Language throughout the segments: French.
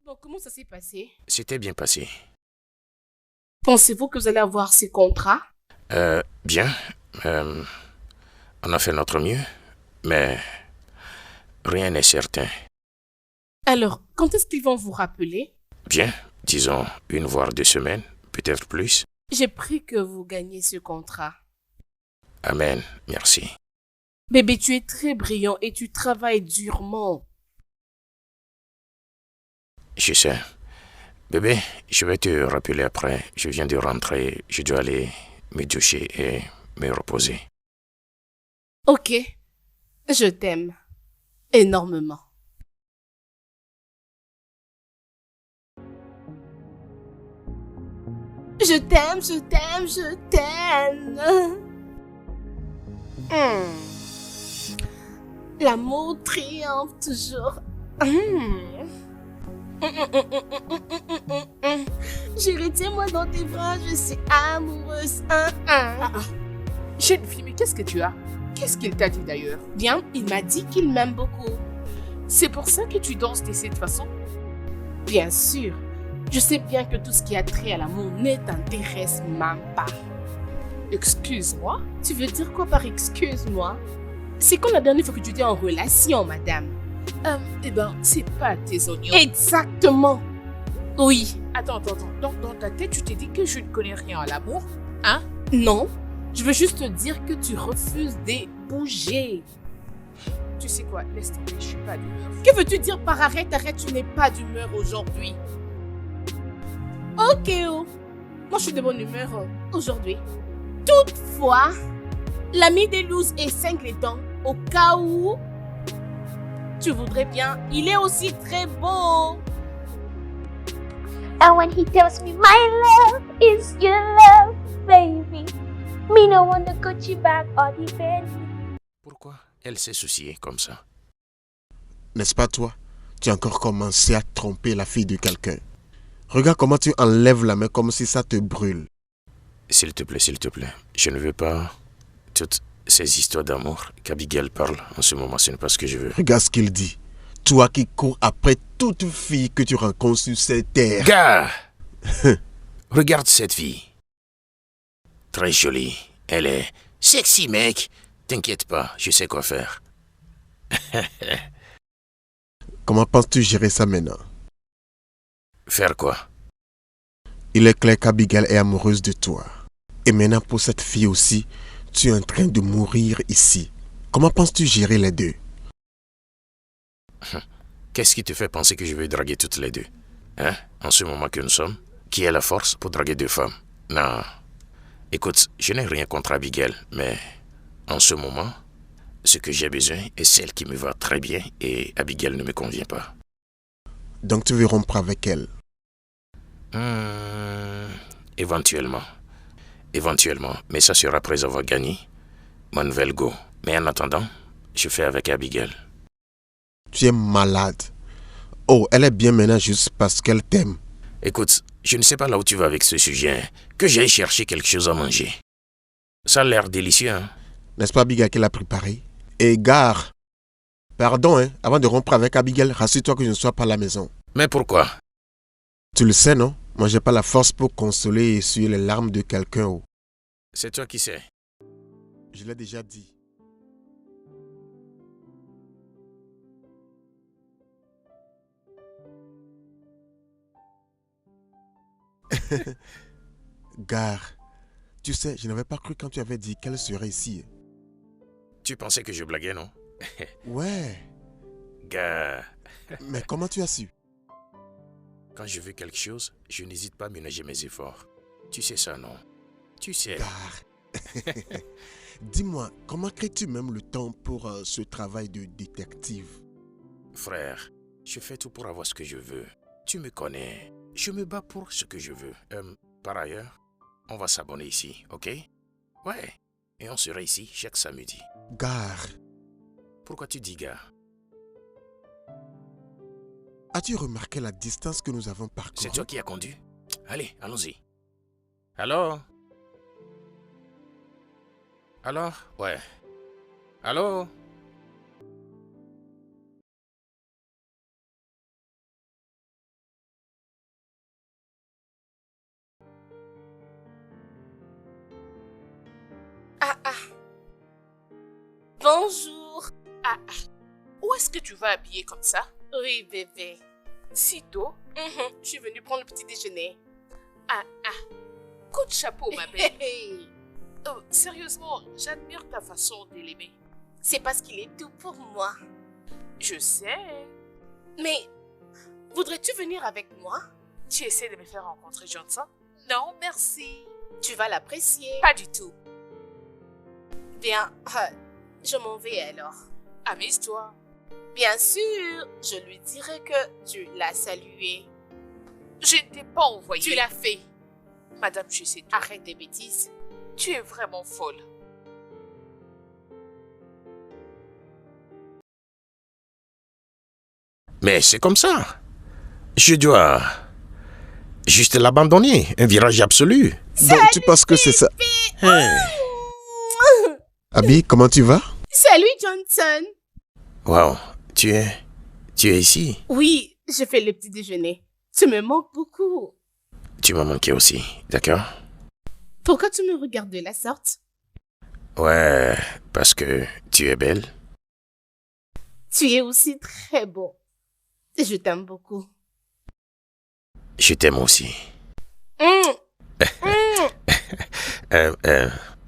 Donc, comment ça s'est passé? C'était bien passé. Pensez-vous que vous allez avoir ces contrats? Bien. Euh, on a fait notre mieux, mais rien n'est certain. Alors, quand est-ce qu'ils vont vous rappeler? Bien, disons 1 voire 2 semaines, peut-être plus. J'ai pris que vous gagnez ce contrat. Amen, merci. Bébé, tu es très brillant et tu travailles durement. Je sais. Bébé, je vais te rappeler après. Je viens de rentrer. Je dois aller me doucher et me reposer. Ok, je t'aime énormément. Je t'aime, je t'aime, je t'aime. L'amour triomphe toujours. Chérie, tiens-moi dans tes bras, je suis amoureuse. Jeune fille, mais qu'est-ce que tu as? Qu'est-ce qu'il t'a dit d'ailleurs? Bien, il m'a dit qu'il m'aime beaucoup. C'est pour ça que tu danses de cette façon? Bien sûr, je sais bien que tout ce qui a trait à l'amour ne t'intéresse même pas. Excuse-moi? Tu veux dire quoi par excuse-moi? C'est quand la dernière fois que tu étais en relation, madame? C'est pas tes oignons. Exactement. Oui. Attends. Donc, dans ta tête, tu t'es dit que je ne connais rien à l'amour? Hein? Non, je veux juste te dire que tu refuses de bouger. Tu sais quoi? Laisse tomber, je suis pas d'humeur. Que veux-tu dire par arrête, tu n'es pas d'humeur aujourd'hui? Ok, oh. Moi, je suis de bonne humeur aujourd'hui. Toutefois, l'ami des looses est cinglé dents au cas où tu voudrais bien. Il est aussi très beau. And when he tells me my love is your love, baby, me no want the Gucci bag or the Bentley. Pourquoi elle s'est souciée comme ça? N'est-ce pas toi? Tu as encore commencé à tromper la fille de quelqu'un. Regarde comment tu enlèves la main comme si ça te brûle. S'il te plaît. Je ne veux pas toutes ces histoires d'amour qu'Abigail parle en ce moment. Ce n'est pas ce que je veux. Regarde ce qu'il dit. Toi qui cours après toute fille que tu rencontres sur cette terre. Gars! Regarde cette fille. Très jolie. Elle est sexy, mec. T'inquiète pas, je sais quoi faire. Comment penses-tu gérer ça maintenant? Faire quoi? Il est clair qu'Abigail est amoureuse de toi. Et maintenant pour cette fille aussi, tu es en train de mourir ici. Comment penses-tu gérer les deux? Qu'est-ce qui te fait penser que je vais draguer toutes les deux? Hein? En ce moment que nous sommes? Qui a la force pour draguer 2 femmes? Non. Écoute, je n'ai rien contre Abigail, mais en ce moment, ce que j'ai besoin est celle qui me va très bien et Abigail ne me convient pas. Donc tu veux rompre avec elle? Éventuellement. Mais ça sera après avoir gagné ma nouvelle go. Mais en attendant, je fais avec Abigail. Tu es malade. Oh, elle est bien maintenant juste parce qu'elle t'aime. Écoute, je ne sais pas là où tu vas avec ce sujet. Que j'aille chercher quelque chose à manger. Ça a l'air délicieux, hein? N'est-ce pas Abigail qui l'a préparé? Et gare. Pardon, avant de rompre avec Abigail, rassure-toi que je ne sois pas à la maison. Mais pourquoi? Tu le sais, non? Moi, j'ai pas la force pour consoler et essuyer les larmes de quelqu'un. Oh. C'est toi qui sais. Je l'ai déjà dit. Gare. Tu sais, je n'avais pas cru quand tu avais dit qu'elle serait ici. Tu pensais que je blaguais, non? Ouais. Gars, Mais comment tu as su? quand je veux quelque chose, je n'hésite pas à ménager mes efforts. Tu sais ça, non? Tu sais. Gare. Dis-moi, comment crées-tu même le temps pour ce travail de détective? Frère, je fais tout pour avoir ce que je veux. Tu me connais. Je me bats pour ce que je veux. Par ailleurs, on va s'abonner ici, ok? Ouais. Et on sera ici chaque samedi. Gare. Pourquoi tu dis gars? As-tu remarqué la distance que nous avons parcourue? C'est toi qui as conduit? Allez, allons-y. Alors? Ouais. Allô? Bonjour. Où est-ce que tu vas habiller comme ça? Oui, bébé. Si tôt? Je suis venue prendre le petit déjeuner. Coup de chapeau, ma belle. Hey. Sérieusement, j'admire ta façon de l'aimer. C'est parce qu'il est tout pour moi. Je sais. Mais voudrais-tu venir avec moi? Tu essaies de me faire rencontrer Johnson? Non, merci. Tu vas l'apprécier. Pas du tout. Bien, je m'en vais alors. Amuse-toi. Bien sûr, je lui dirai que tu l'as salué. Je ne t'ai pas envoyé. Tu l'as fait. Madame, je sais tout. Arrête tes bêtises. Tu es vraiment folle. Mais c'est comme ça. Je dois juste l'abandonner. Un virage absolu. Donc tu penses que c'est ça? Hein. Abby, comment tu vas? Salut Johnson. Wow, tu es ici. Oui, je fais le petit déjeuner. Tu me manques beaucoup. Tu m'as manqué aussi, d'accord? Pourquoi tu me regardes de la sorte? Ouais, parce que tu es belle. Tu es aussi très beau. Je t'aime beaucoup. Je t'aime aussi.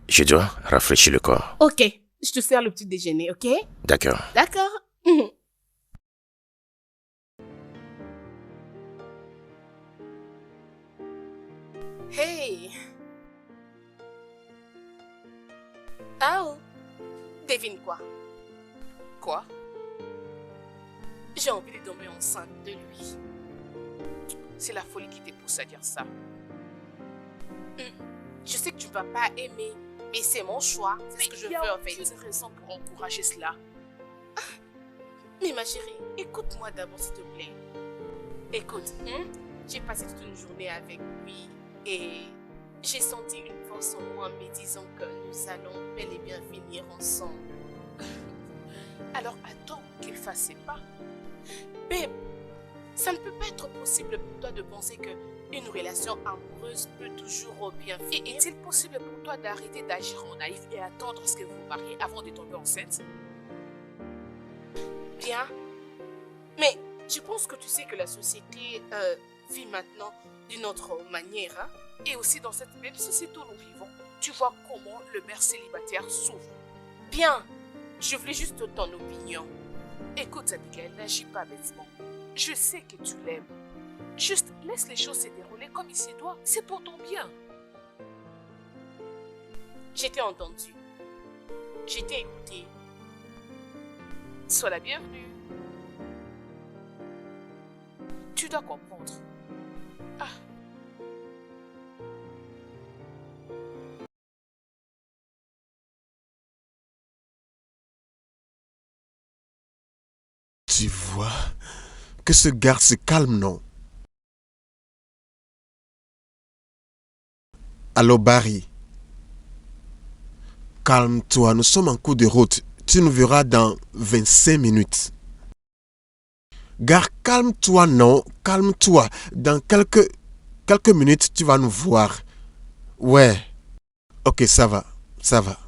Je dois rafraîchir le corps. Ok, je te sers le petit déjeuner, ok? D'accord. D'accord. Hey. Oh. Devine quoi? Quoi? J'ai envie de tomber enceinte de lui. C'est la folie qui te pousse à dire ça. Je sais que tu ne vas pas aimer, mais c'est mon choix. C'est ce que je veux en fait. Il y a aucune raison pour encourager cela. Mais ma chérie, écoute-moi d'abord s'il te plaît. Écoute, j'ai passé toute une journée avec lui et j'ai senti une force en moi me disant que nous allons bel et bien finir ensemble. Alors attends qu'il fasse ses pas. Babe, ça ne peut pas être possible pour toi de penser qu'une relation amoureuse peut toujours bien finir. Et est-il possible pour toi d'arrêter d'agir en naïf et attendre ce que vous vous mariez avant de tomber enceinte? Bien, mais je pense que tu sais que la société vit maintenant d'une autre manière. Hein? Et aussi dans cette même société où nous vivons, tu vois comment le mère célibataire souffre. Bien, je voulais juste ton opinion. Écoute, Abigail, n'agis pas bêtement. Je sais que tu l'aimes. Juste laisse les choses se dérouler comme il se doit. C'est pour ton bien. J'étais entendu. J'étais écouté. Sois la bienvenue. Tu dois comprendre. Tu vois que ce garde se calme, non? Allô, Barry. Calme-toi, nous sommes en cours de route. Tu nous verras dans 25 minutes. Gare, calme-toi, non? Calme-toi. Dans quelques minutes, tu vas nous voir. Ouais. Ok, ça va. Ça va.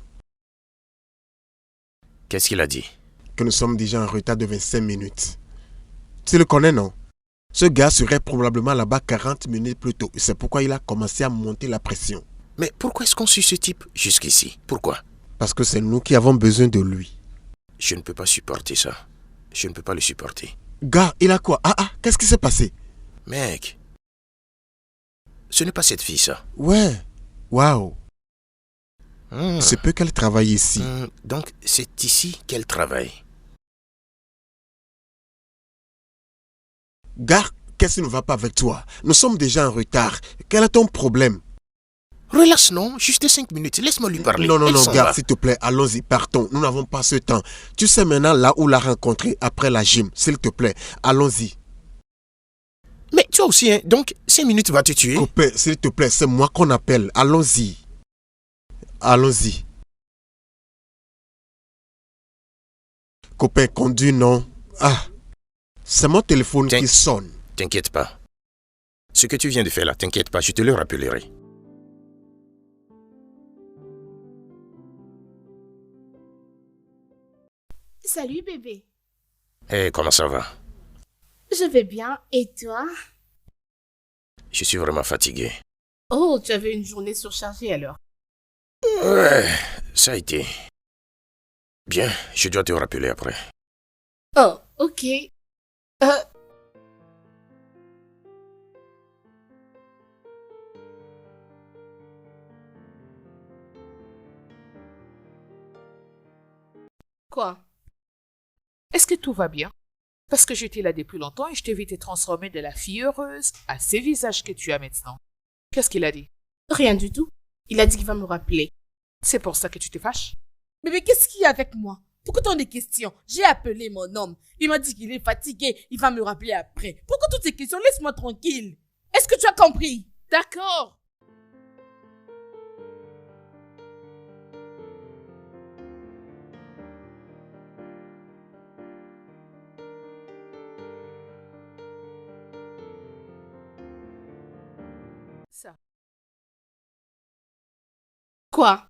Qu'est-ce qu'il a dit? Que nous sommes déjà en retard de 25 minutes. Tu le connais, non? Ce gars serait probablement là-bas 40 minutes plus tôt. C'est pourquoi il a commencé à monter la pression. Mais pourquoi est-ce qu'on suit ce type jusqu'ici? Pourquoi? Parce que c'est nous qui avons besoin de lui. Je ne peux pas supporter ça. Je ne peux pas le supporter. Gars, il a quoi? Qu'est-ce qui s'est passé? Mec, ce n'est pas cette fille, ça. Ouais. Waouh. C'est peu qu'elle travaille ici. Donc, c'est ici qu'elle travaille. Gars, qu'est-ce qui ne va pas avec toi? Nous sommes déjà en retard. Quel est ton problème? Relax, non? Juste 5 minutes. Laisse-moi lui parler. Non, Elle s'en gars, va. s'il te plaît, allons-y, partons. Nous n'avons pas ce temps. Tu sais maintenant là où l'a rencontré après la gym. S'il te plaît, allons-y. Mais toi aussi, hein? Donc, 5 minutes va te tuer. Copain, s'il te plaît, c'est moi qu'on appelle. Allons-y. Allons-y. Copain, conduis, non? C'est mon téléphone qui sonne. T'inquiète pas. Ce que tu viens de faire là, t'inquiète pas, je te le rappellerai. Salut bébé. Hey, comment ça va? Je vais bien. Et toi? Je suis vraiment fatigué. Oh, tu avais une journée surchargée alors. Ouais, ça a été. Bien, je dois te rappeler après. Oh, ok. Euh, Quoi? Est-ce que tout va bien? Parce que j'étais là depuis longtemps et je t'ai vu te transformer de la fille heureuse à ce visage que tu as maintenant. Qu'est-ce qu'il a dit? Rien du tout. Il a dit qu'il va me rappeler. C'est pour ça que tu te fâches? Bébé, qu'est-ce qu'il y a avec moi? Pourquoi tant de questions? J'ai appelé mon homme. Il m'a dit qu'il est fatigué. Il va me rappeler après. Pourquoi toutes ces questions? Laisse-moi tranquille. Est-ce que tu as compris? D'accord. Ça. Quoi?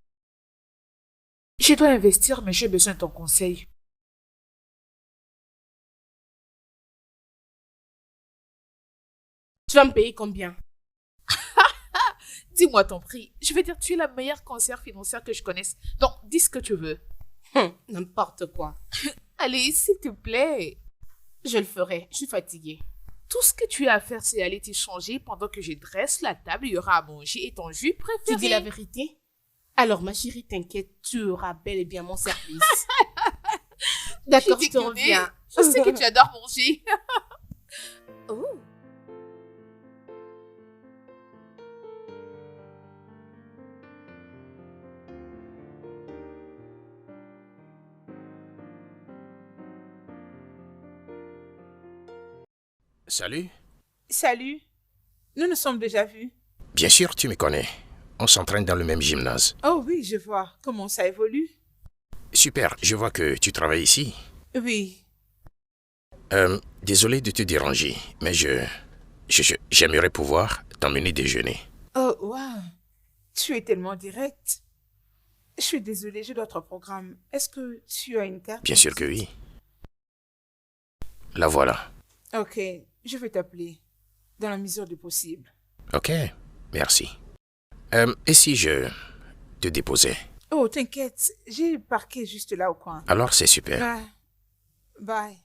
Je dois investir, mais j'ai besoin de ton conseil. Tu vas me payer combien? Dis-moi ton prix. Je vais dire, tu es la meilleure conseillère financière que je connaisse. Donc, dis ce que tu veux. N'importe quoi. Allez, s'il te plaît. Je le ferai. Je suis fatiguée. Tout ce que tu as à faire, c'est aller t'échanger pendant que je dresse la table. Il y aura à manger et ton jus préféré. Tu dis la vérité? Alors, ma chérie, t'inquiète, tu auras bel et bien mon service. D'accord, je te reviens. Je sais que tu adores manger. Oh. Salut. Salut. Nous nous sommes déjà vus. Bien sûr, tu me connais. On s'entraîne dans le même gymnase. Oh oui, je vois. Comment ça évolue? Super, je vois que tu travailles ici. Oui. Désolé de te déranger, mais j'aimerais pouvoir t'emmener déjeuner. Oh, wow. Tu es tellement direct. Je suis désolée, j'ai d'autres programmes. Est-ce que tu as une carte? Bien sûr que oui. La voilà. Ok, je vais t'appeler. Dans la mesure du possible. Ok, merci. Et si je te déposais? Oh, t'inquiète. J'ai parqué juste là au coin. Alors c'est super. Bye. Bye.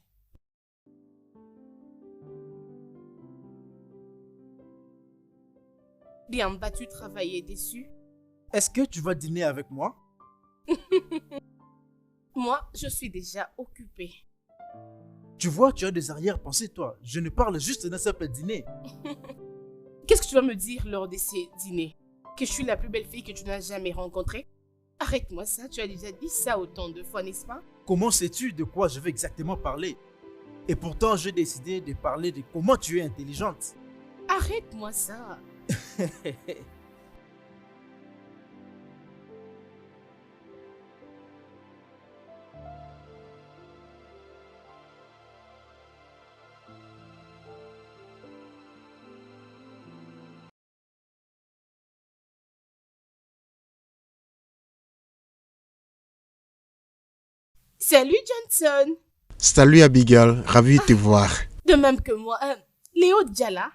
Bien, vas-tu travailler dessus? Est-ce que tu vas dîner avec moi? Moi, je suis déjà occupée. Tu vois, tu as des arrière-pensées, toi. Je ne parle juste d'un simple dîner. Qu'est-ce que tu vas me dire lors de ces dîners? Que je suis la plus belle fille que tu n'as jamais rencontrée? Arrête-moi ça, tu as déjà dit ça autant de fois, n'est-ce pas? Comment sais-tu de quoi je veux exactement parler? Et pourtant, j'ai décidé de parler de comment tu es intelligente. Arrête-moi ça. Salut Johnson. Salut Abigail, ravi de te voir. De même que moi. Léo Diala.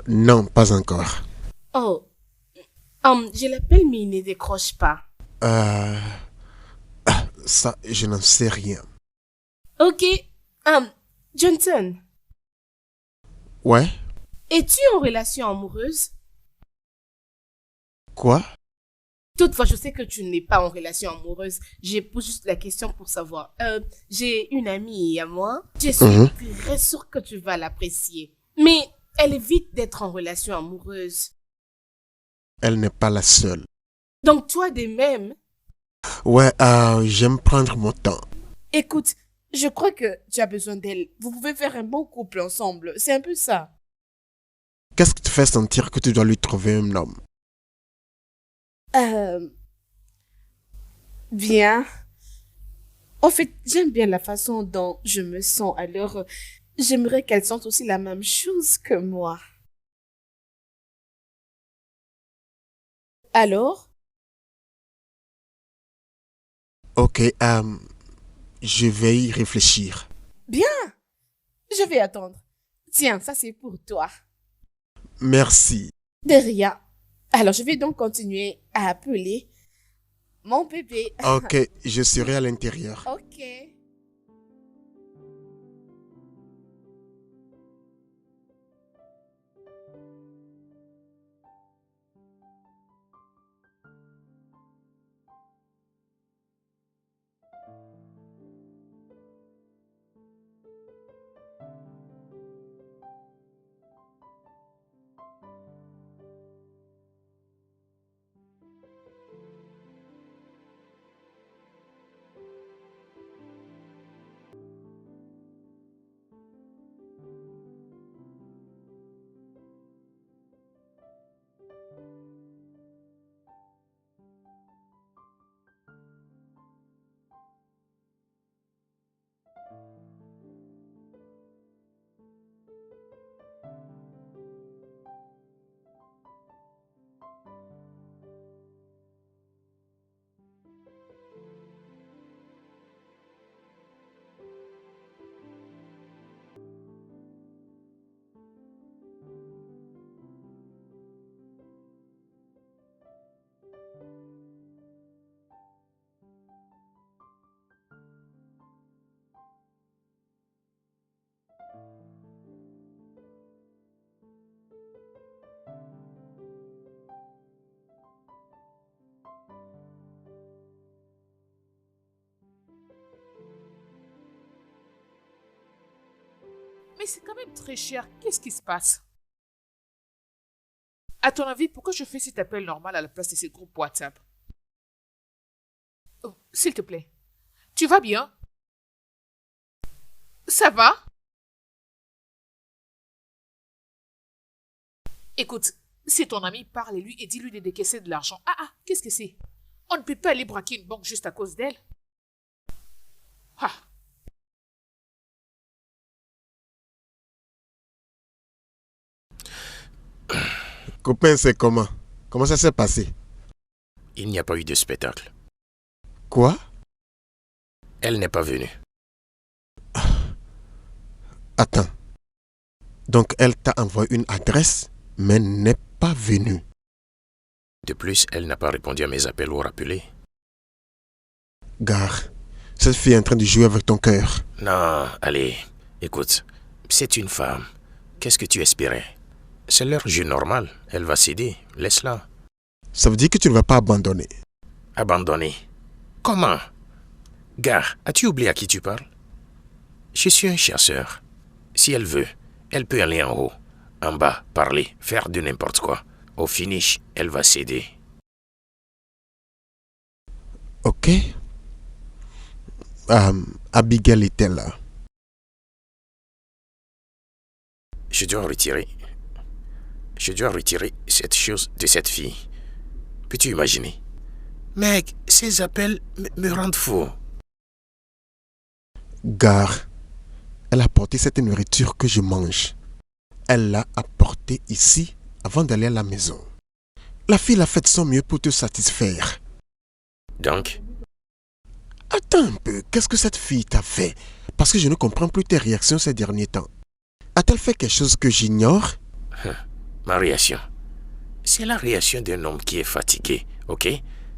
Non, pas encore. Oh. Je l'appelle mais il ne décroche pas. Ça, je n'en sais rien. Ok. Johnson, Ouais? es-tu en relation amoureuse? Quoi? Toutefois, je sais que tu n'es pas en relation amoureuse. Je pose juste la question pour savoir. J'ai une amie à moi. Je suis très sûre que tu vas l'apprécier. Mais elle évite d'être en relation amoureuse. Elle n'est pas la seule. Donc toi de même, Ouais, j'aime prendre mon temps. écoute, je crois que tu as besoin d'elle. Vous pouvez faire un bon couple ensemble. C'est un peu ça. Qu'est-ce qui te fait sentir que tu dois lui trouver un homme? Bien. En fait, j'aime bien la façon dont je me sens. Alors, j'aimerais qu'elle sente aussi la même chose que moi. Alors? Ok, Je vais y réfléchir. Bien, je vais attendre. Tiens, ça c'est pour toi. Merci. De rien. Alors, je vais donc continuer à appeler mon bébé. Ok, je serai à l'intérieur. Ok. Mais c'est quand même très cher. Qu'est-ce qui se passe? À ton avis, pourquoi je fais cet appel normal à la place de ces groupes WhatsApp? Oh, s'il te plaît. Tu vas bien? Ça va? Écoute, si ton ami parle lui et dis-lui de décaisser de l'argent. Qu'est-ce que c'est? On ne peut pas aller braquer une banque juste à cause d'elle. Ah, Copain, c'est comment? Comment ça s'est passé? Il n'y a pas eu de spectacle. Quoi? Elle n'est pas venue. Attends. Donc elle t'a envoyé une adresse, mais n'est pas venue. De plus, elle n'a pas répondu à mes appels ou rappelés. Gare, cette fille est en train de jouer avec ton cœur. Non, allez, écoute, c'est une femme. Qu'est-ce que tu espérais? C'est leur jeu normal. Elle va céder. Laisse-la. Ça veut dire que tu ne vas pas abandonner. Abandonner. Comment? Gars, as-tu oublié à qui tu parles? Je suis un chasseur. Si elle veut, elle peut aller en haut, en bas, parler, faire de n'importe quoi. Au finish, elle va céder. Ok. Abigail était là. Je dois retirer cette chose de cette fille. Peux-tu imaginer? Mec, ces appels me rendent fou. Gare, elle a apporté cette nourriture que je mange. Elle l'a apportée ici avant d'aller à la maison. La fille a fait de son mieux pour te satisfaire. Donc, Attends un peu, qu'est-ce que cette fille t'a fait? Parce que je ne comprends plus tes réactions ces derniers temps. A-t-elle fait quelque chose que j'ignore? ma réaction. C'est la réaction d'un homme qui est fatigué, ok?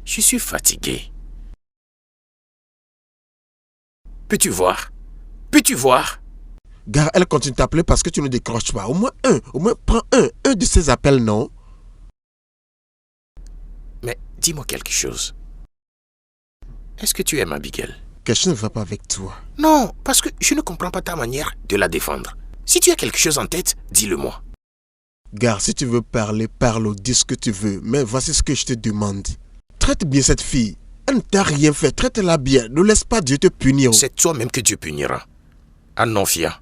Je suis fatigué. Peux-tu voir? Peux-tu voir? Gare, elle continue de t'appeler parce que tu ne décroches pas. Au moins prends un de ces appels, non? Mais dis-moi quelque chose. Est-ce que tu aimes Abigail? Quelque chose ne va pas avec toi. Non, parce que je ne comprends pas ta manière de la défendre. Si tu as quelque chose en tête, dis-le-moi. Gare, si tu veux parler, parle ou dis ce que tu veux. Mais voici ce que je te demande. Traite bien cette fille. Elle ne t'a rien fait. Traite-la bien. Ne laisse pas Dieu te punir. C'est toi-même que Dieu punira. Ah non, Fia.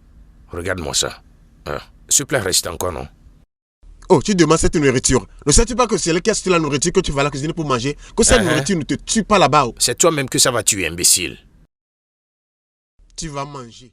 Regarde-moi ça. S'il te plaît, reste encore, non? Oh, tu demandes cette nourriture. Ne sais-tu pas que c'est elle qui a acheté la nourriture que tu vas à la cuisine pour manger? Que cette nourriture ne te tue pas là-bas. C'est toi-même que ça va tuer, imbécile. Tu vas manger.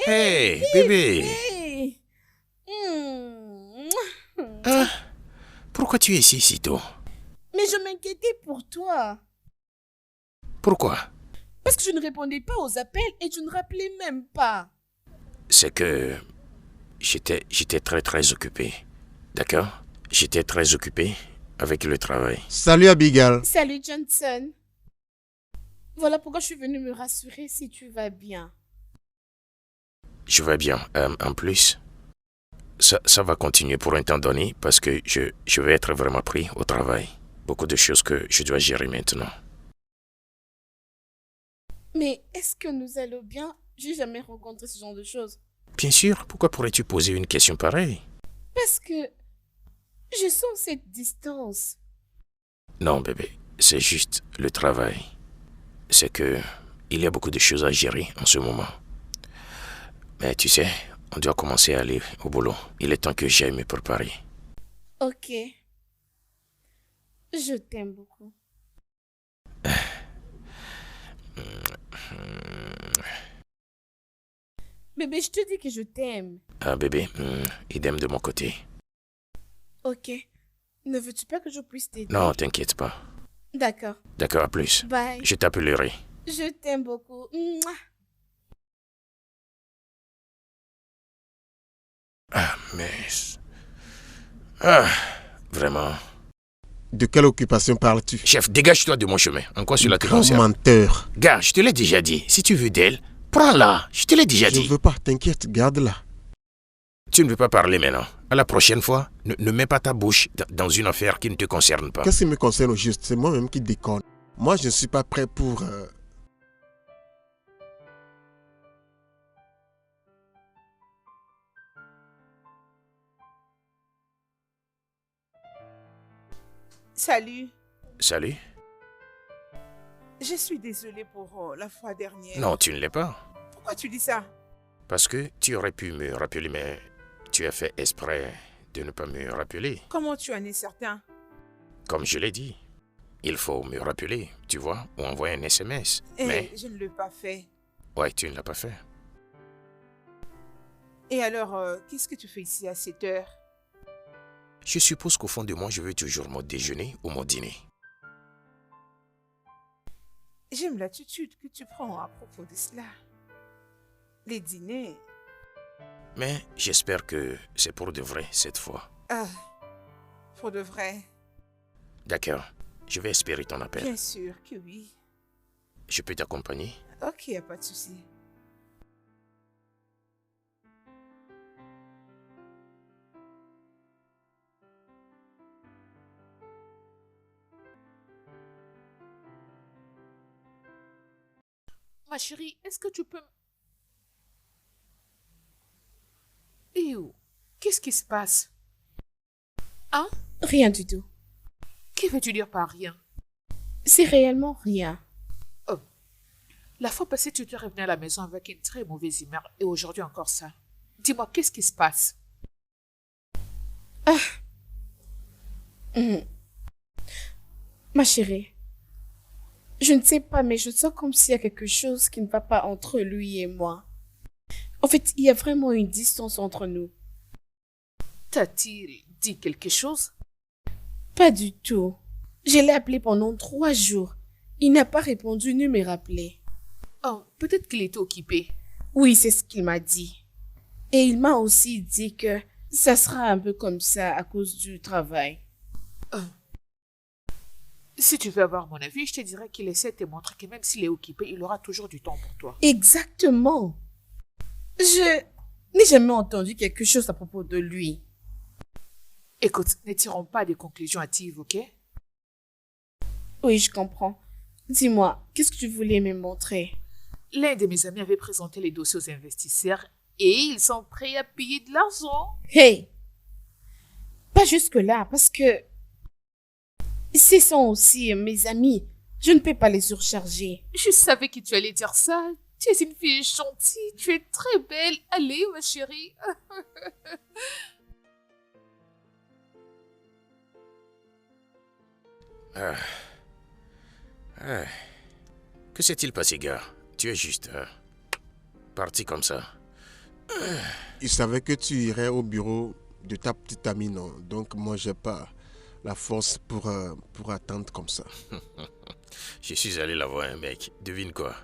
Hey, bébé. Hey. Hmm. Ah, pourquoi tu es ici si tôt? Mais je m'inquiétais pour toi. Pourquoi? Parce que je ne répondais pas aux appels et tu ne rappelais même pas. C'est que j'étais très occupé. D'accord? J'étais très occupé avec le travail. Salut Abigail. Salut Johnson. Voilà pourquoi je suis venue me rassurer si tu vas bien. Je vais bien. En plus, ça va continuer pour un temps donné parce que je vais être vraiment pris au travail. Beaucoup de choses que je dois gérer maintenant. Mais est-ce que nous allons bien? J'ai jamais rencontré ce genre de choses. Bien sûr, pourquoi pourrais-tu poser une question pareille? Parce que je sens cette distance. Non, bébé, c'est juste le travail. C'est que il y a beaucoup de choses à gérer en ce moment. Mais tu sais, on doit commencer à aller au boulot. Il est temps que j'aille me préparer. Ok. Je t'aime beaucoup. Bébé, je te dis que je t'aime. Ah, bébé, idem de mon côté. Ok. Ne veux-tu pas que je puisse t'aider? Non, t'inquiète pas. D'accord. D'accord, à plus. Bye. Je t'appellerai. Je t'aime beaucoup. Mouah. Ah, mais... Ah, vraiment. De quelle occupation parles-tu? Chef, dégage-toi de mon chemin. En quoi cela te Grand concerne? menteur. Gars, je te l'ai déjà dit. Si tu veux d'elle, prends-la. Je te l'ai déjà Je dit. ne veux pas, t'inquiète, garde-la. Tu ne veux pas parler maintenant. À la prochaine fois, ne mets pas ta bouche dans une affaire qui ne te concerne pas. Qu'est-ce qui me concerne au juste? C'est moi-même qui déconne. Moi, je ne suis pas prêt pour... Salut. Salut? Je suis désolée pour la fois dernière. Non, tu ne l'es pas. Pourquoi tu dis ça? Parce que tu aurais pu me rappeler, mais tu as fait exprès de ne pas me rappeler. Comment tu en es certain? Comme je l'ai dit, il faut me rappeler, tu vois, ou envoyer un SMS. Eh, Mais, je ne l'ai pas fait. ouais, tu ne l'as pas fait. Et alors, qu'est-ce que tu fais ici à cette heure? Je suppose qu'au fond de moi, je veux toujours mon déjeuner ou mon dîner. J'aime l'attitude que tu prends à propos de cela. Les dîners... Mais j'espère que c'est pour de vrai cette fois. Ah, pour de vrai. D'accord, je vais espérer ton appel. Bien sûr que oui. Je peux t'accompagner? Ok, y a pas de souci. Ma chérie, est-ce que tu peux... Eh oh, qu'est-ce qui se passe? Hein? Rien du tout. Que veux-tu dire par rien? C'est réellement rien. Oh, la fois passée, tu te revenais à la maison avec une très mauvaise humeur et aujourd'hui encore ça. Dis-moi, qu'est-ce qui se passe? Ma chérie, je ne sais pas, mais je sens comme s'il y a quelque chose qui ne va pas entre lui et moi. En fait, il y a vraiment une distance entre nous. T'a-t-il dit quelque chose? Pas du tout. Je l'ai appelé pendant 3 jours. Il n'a pas répondu ni me rappelé. Oh, peut-être qu'il était occupé. Oui, c'est ce qu'il m'a dit. Et il m'a aussi dit que ça sera un peu comme ça à cause du travail. Si tu veux avoir mon avis, je te dirais qu'il essaie de te montrer que même s'il est occupé, il aura toujours du temps pour toi. Exactement. Je n'ai jamais entendu quelque chose à propos de lui. Écoute, ne tirons pas des conclusions hâtives, ok? Oui, je comprends. Dis-moi, qu'est-ce que tu voulais me montrer? L'un de mes amis avait présenté les dossiers aux investisseurs et ils sont prêts à payer de l'argent. Hey! Pas jusque-là, parce que ce sont aussi mes amis. Je ne peux pas les surcharger. Je savais que tu allais dire ça. Tu es une fille gentille, tu es très belle. Allez, ma chérie. Que s'est-il passé, gars? Tu es juste parti comme ça. Il savait que tu irais au bureau de ta petite amie, non? Donc moi, j'ai pas la force pour attendre comme ça. Je suis allé la voir, mec. Devine quoi?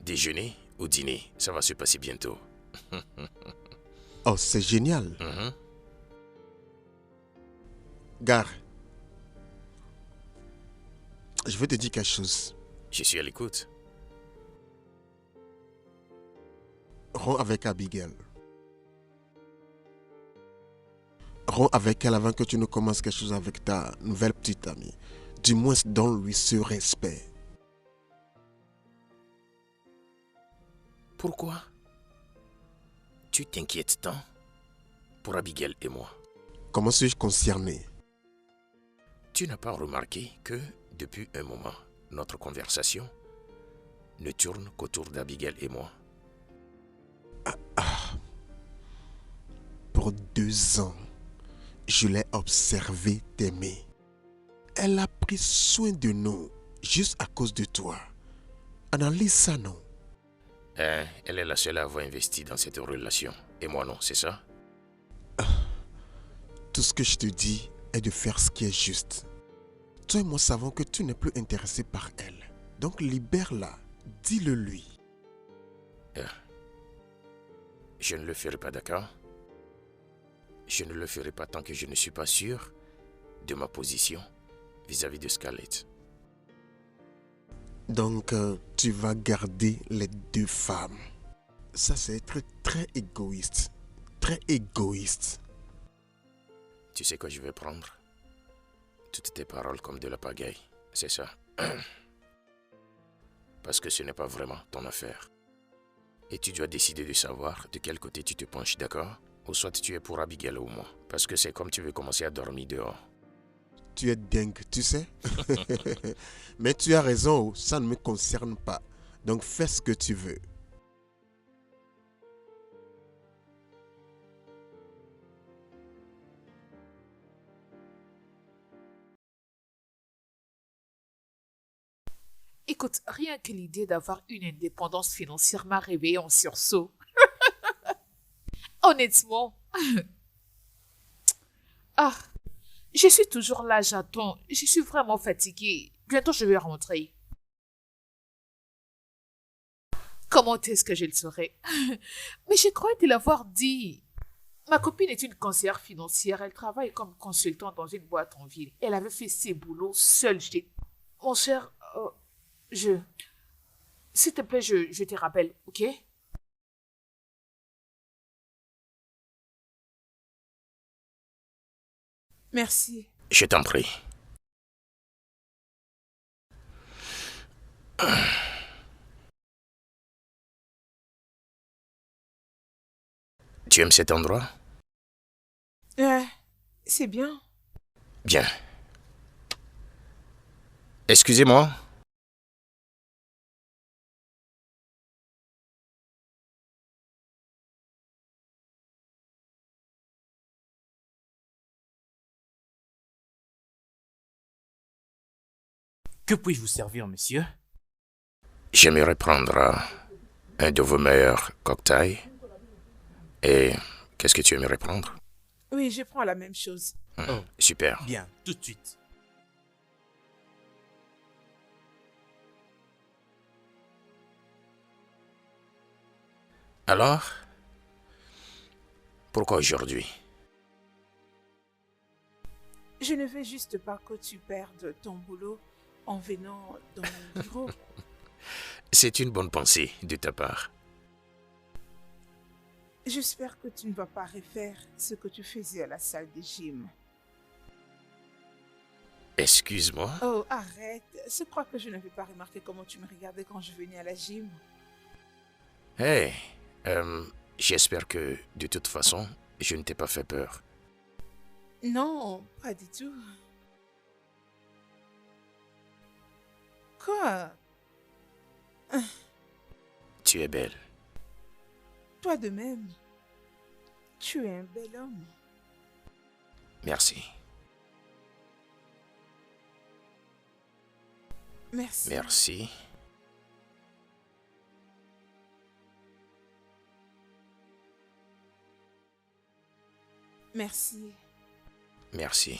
Déjeuner ou dîner? Ça va se passer bientôt. Oh, c'est génial. Mhm. Gare, je vais te dire quelque chose. Je suis à l'écoute. Romps avec Abigail. Romps avec elle avant que tu ne commences quelque chose avec ta nouvelle petite amie. Du moins, donne-lui ce respect. Pourquoi tu t'inquiètes tant pour Abigail et moi? Comment suis-je concerné? Tu n'as pas remarqué que, depuis un moment, notre conversation ne tourne qu'autour d'Abigail et moi? Pour 2 ans, je l'ai observé t'aimer. Elle a pris soin de nous juste à cause de toi. Analyse ça, non? Hein, elle est la seule à avoir investi dans cette relation. Et moi non, c'est ça? Tout ce que je te dis est de faire ce qui est juste. Toi et moi savons que tu n'es plus intéressé par elle. Donc libère-la. Dis-le lui. Je ne le ferai pas, d'accord? Je ne le ferai pas tant que je ne suis pas sûr de ma position vis-à-vis de Scarlett. Donc tu vas garder les 2 femmes. Ça c'est être très égoïste. Très égoïste. Tu sais quoi je vais prendre? Toutes tes paroles comme de la pagaille, c'est ça? Parce que ce n'est pas vraiment ton affaire. Et tu dois décider de savoir de quel côté tu te penches, d'accord? Ou soit tu es pour Abigail ou moi. Parce que c'est comme tu veux commencer à dormir dehors. Tu es dingue, tu sais. Mais tu as raison, ça ne me concerne pas. Donc fais ce que tu veux. Écoute, rien que l'idée d'avoir une indépendance financière m'a réveillée en sursaut. Honnêtement. Ah, je suis toujours là, j'attends. Je suis vraiment fatiguée. Bientôt, je vais rentrer. Comment est-ce que je le saurais? Mais je crois te l'avoir dit. Ma copine est une conseillère financière. Elle travaille comme consultante dans une boîte en ville. Elle avait fait ses boulots seule. Mon cher, je... S'il te plaît, je te rappelle, ok? Merci. Je t'en prie. Tu aimes cet endroit? C'est bien. Bien. Excusez-moi. Que puis-je vous servir, monsieur? J'aimerais prendre un de vos meilleurs cocktails. Et qu'est-ce que tu aimerais prendre? Oui, je prends la même chose. Oh, Super. bien, tout de suite. Alors, pourquoi aujourd'hui? Je ne veux juste pas que tu perdes ton boulot en venant dans mon bureau. C'est une bonne pensée de ta part. J'espère que tu ne vas pas refaire ce que tu faisais à la salle de gym. Excuse-moi. Oh, arrête. Je crois que je n'avais pas remarqué comment tu me regardais quand je venais à la gym. Hey, j'espère que de toute façon, je ne t'ai pas fait peur. Non, pas du tout. Quoi? Tu es belle. Toi de même. Tu es un bel homme. Merci. Merci. Merci. Merci. Merci.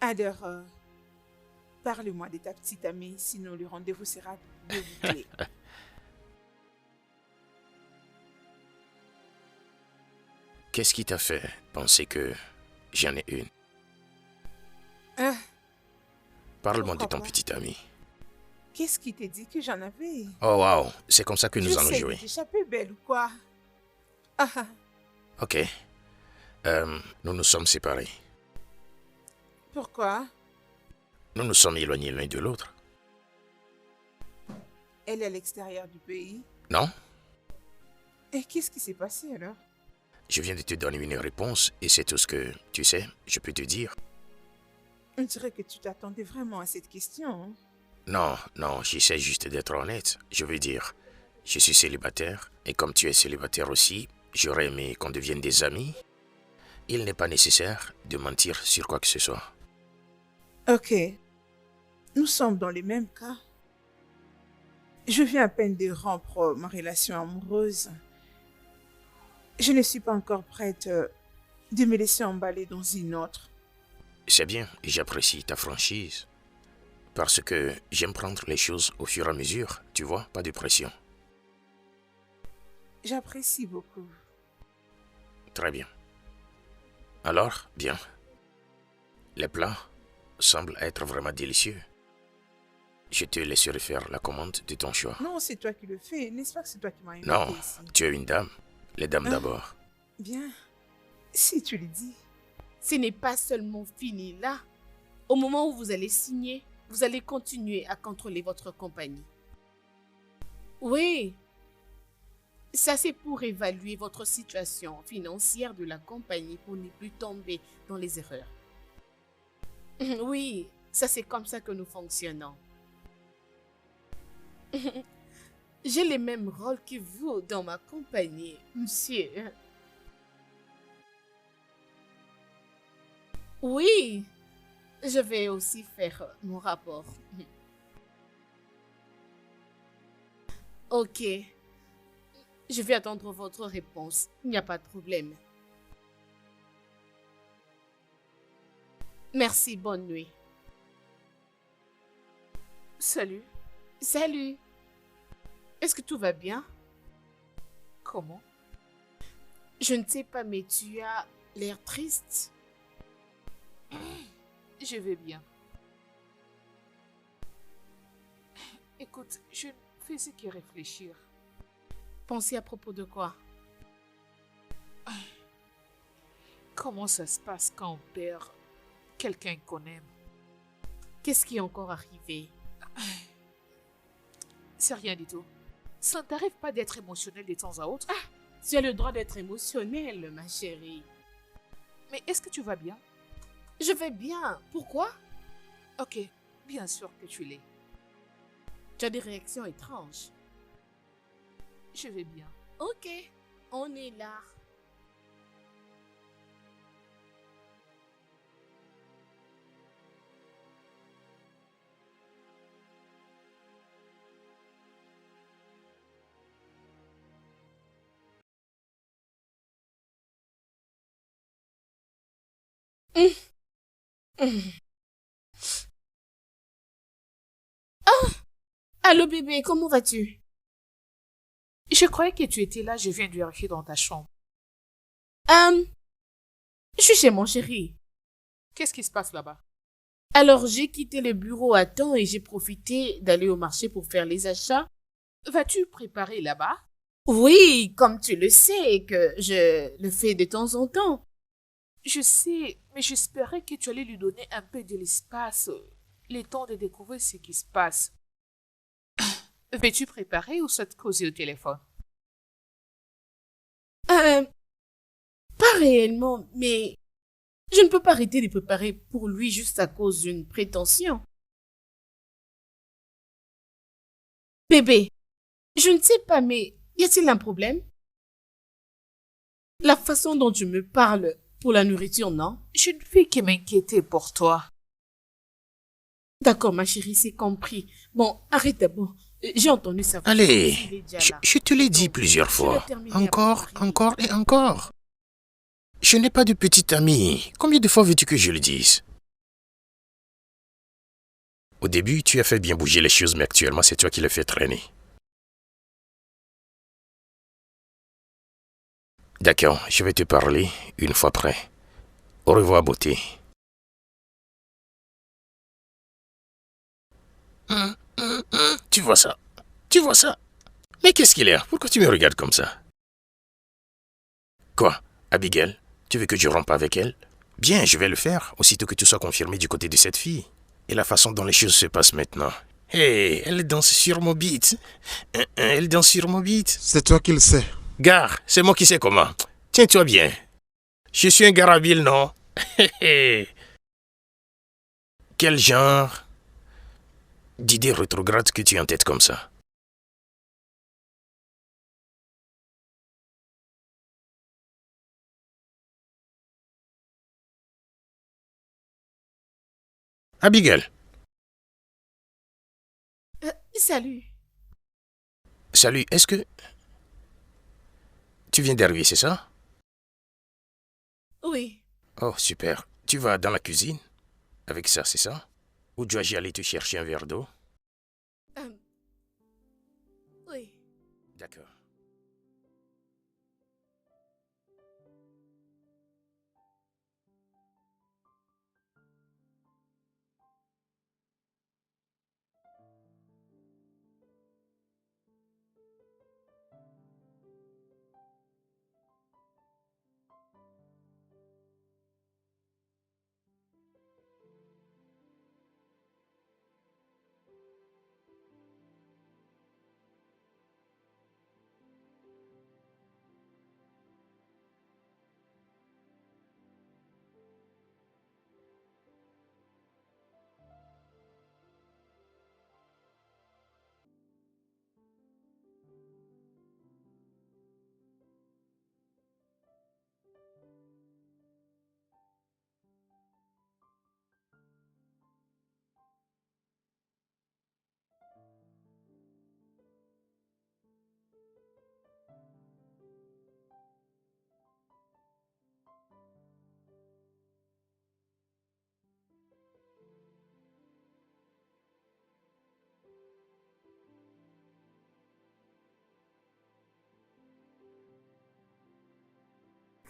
Alors, parle-moi de ta petite amie, sinon le rendez-vous sera bouclé. Qu'est-ce qui t'a fait penser que j'en ai une? Ah, Parle-moi de pourquoi ton pas? petit ami. Qu'est-ce qui t'a dit que j'en avais? Oh wow, c'est comme ça que nous allons J'essaie jouer. de t'échapper, belle ou quoi? Ah, ah. Ok. Nous nous sommes séparés. Pourquoi? Nous nous sommes éloignés l'un de l'autre. Elle est à l'extérieur du pays. Non? Et qu'est-ce qui s'est passé alors? Je viens de te donner une réponse et c'est tout ce que, tu sais, je peux te dire. On dirait que tu t'attendais vraiment à cette question. Hein? Non, non, j'essaie juste d'être honnête. Je veux dire, je suis célibataire et comme tu es célibataire aussi, j'aurais aimé qu'on devienne des amis. Il n'est pas nécessaire de mentir sur quoi que ce soit. Ok. Nous sommes dans les mêmes cas. Je viens à peine de rompre ma relation amoureuse. Je ne suis pas encore prête de me laisser emballer dans une autre. C'est bien et j'apprécie ta franchise. Parce que j'aime prendre les choses au fur et à mesure, tu vois, pas de pression. J'apprécie beaucoup. Très bien. Alors, bien. Les plats semblent être vraiment délicieux. Je te laisserai faire la commande de ton choix. Non, c'est toi qui le fais. N'est-ce pas que c'est toi qui m'as invité Non, ici? tu es une dame. Les dames d'abord. Bien. Si tu le dis. Ce n'est pas seulement fini là. Au moment où vous allez signer, vous allez continuer à contrôler votre compagnie. Oui. Ça, c'est pour évaluer votre situation financière de la compagnie pour ne plus tomber dans les erreurs. Oui, ça c'est comme ça que nous fonctionnons. J'ai les mêmes rôles que vous dans ma compagnie, monsieur. Oui, je vais aussi faire mon rapport. Ok. Je vais attendre votre réponse. Il n'y a pas de problème. Merci, bonne nuit. Salut. Salut. Est-ce que tout va bien? Comment? Je ne sais pas, mais tu as l'air triste. Je vais bien. Écoute, je ne faisais que réfléchir. Pensez à propos de quoi? Comment ça se passe quand on perd quelqu'un qu'on aime? Qu'est-ce qui est encore arrivé? C'est rien du tout. Ça ne t'arrive pas d'être émotionnel de temps à autre? Tu as le droit d'être émotionnelle, ma chérie. Mais est-ce que tu vas bien? Je vais bien. Pourquoi? Ok, bien sûr que tu l'es. Tu as des réactions étranges. Je vais bien. Ok, on est là. Allô bébé, comment vas-tu? Je croyais que tu étais là, je viens de vérifier dans ta chambre. Je suis chez mon chéri. Qu'est-ce qui se passe là-bas? Alors j'ai quitté le bureau à temps et j'ai profité d'aller au marché pour faire les achats. Vas-tu préparer là-bas? Oui, comme tu le sais, que je le fais de temps en temps. Je sais, mais j'espérais que tu allais lui donner un peu de l'espace, le temps de découvrir ce qui se passe. Veux-tu préparer ou ça te causer au téléphone? Pas réellement, mais je ne peux pas arrêter de préparer pour lui juste à cause d'une prétention. Bébé, je ne sais pas, mais y a-t-il un problème? La façon dont tu me parles pour la nourriture, non? Je ne fais que m'inquiéter pour toi. D'accord, ma chérie, c'est compris. Bon, arrête d'abord. J'ai entendu sa voix. Allez, Il est déjà je, là. je te l'ai dit plusieurs Je vais fois. terminer Encore, après. encore et encore. Je n'ai pas de petite amie. Combien de fois veux-tu que je le dise? Au début, tu as fait bien bouger les choses, mais actuellement, c'est toi qui les fais traîner. D'accord, je vais te parler une fois prêt. Au revoir, beauté. Tu vois ça? Tu vois ça? Mais qu'est-ce qu'il y a? Pourquoi tu me regardes comme ça? Quoi? Abigail? Tu veux que je rompe avec elle? Bien, je vais le faire, aussitôt que tu sois confirmé du côté de cette fille. Et la façon dont les choses se passent maintenant. Hé, elle danse sur mon beat. Elle danse sur mon beat. C'est toi qui le sais. Gare, c'est moi qui sais comment. Tiens-toi bien. Je suis un gars habile, non? Quel genre d'idée rétrograde que tu as en tête comme ça? Abigail, Salut. salut, est-ce que... Tu viens d'arriver, c'est ça? Oui. Oh, super. Tu vas dans la cuisine? Avec ça, c'est ça? Ou dois-je aller te chercher un verre d'eau? Oui. D'accord.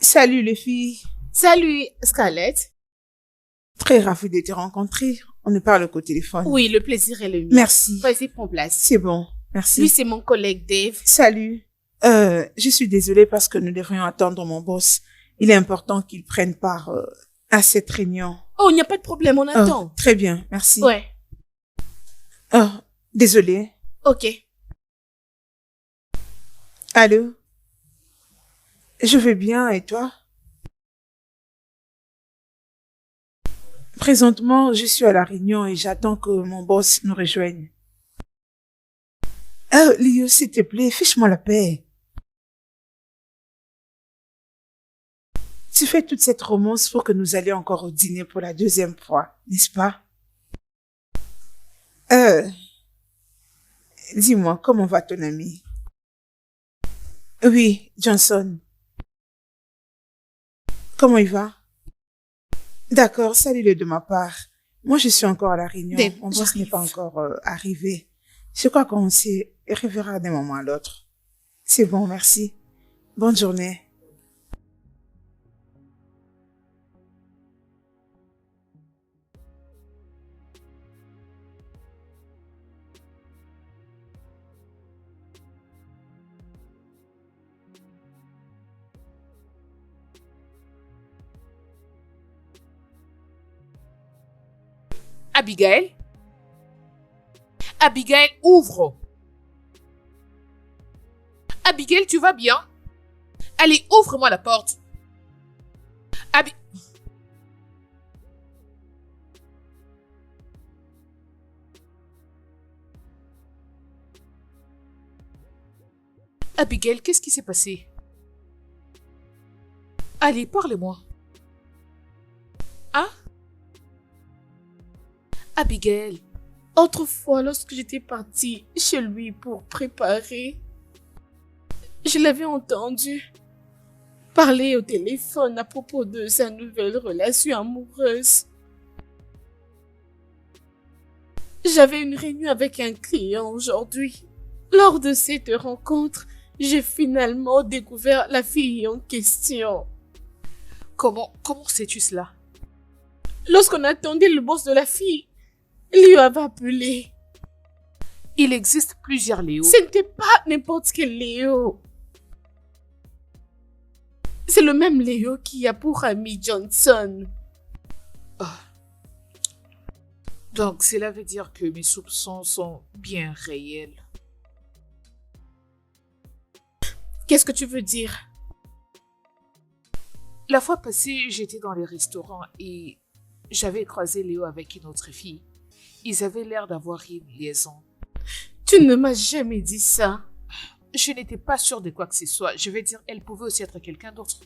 Salut les filles. Salut, Scarlett. Très ravie de te rencontrer. On ne parle qu'au téléphone. Oui, le plaisir est le mien. Merci. Vas-y, prends place. C'est bon. Merci. Lui, c'est mon collègue Dave. Salut. Je suis désolée parce que nous devrions attendre mon boss. Il est important qu'il prenne part à cette réunion. Oh, il n'y a pas de problème, on attend. Très bien, merci. Ouais, Oh, désolée. ok. Allô? Je vais bien, et toi? Présentement, je suis à la réunion et j'attends que mon boss nous rejoigne. Oh, Lio, s'il te plaît, fiche-moi la paix. Tu fais toute cette romance pour que nous allions encore au dîner pour la deuxième fois, n'est-ce pas? Dis-moi, comment va ton ami? Oui, Johnson. Comment il va? D'accord, salut-le de ma part. Moi, je suis encore à la réunion. Dave, Mon boss n'est j'arrive. pas encore arrivé. Je crois qu'on s'y reverra d'un moment à l'autre. C'est bon, merci. Bonne journée. Abigail? Abigail, ouvre! Abigail, tu vas bien? Allez, ouvre-moi la porte. Abigail, qu'est-ce qui s'est passé? Allez, parle-moi. Hein? Abigail, Autrefois, lorsque j'étais partie chez lui pour préparer, je l'avais entendu parler au téléphone à propos de sa nouvelle relation amoureuse. J'avais une réunion avec un client aujourd'hui. Lors de cette rencontre, j'ai finalement découvert la fille en question. Comment sais-tu cela? Lorsqu'on attendait le boss de la fille, Léo avait appelé. Il existe plusieurs Léo. Ce n'était pas n'importe quel Léo. C'est le même Léo qui a pour ami Johnson. Donc, cela veut dire que mes soupçons sont bien réels. Qu'est-ce que tu veux dire? La fois passée, j'étais dans les restaurants et j'avais croisé Léo avec une autre fille. Ils avaient l'air d'avoir une liaison. Tu ne m'as jamais dit ça. Je n'étais pas sûre de quoi que ce soit. Je veux dire, elle pouvait aussi être quelqu'un d'autre.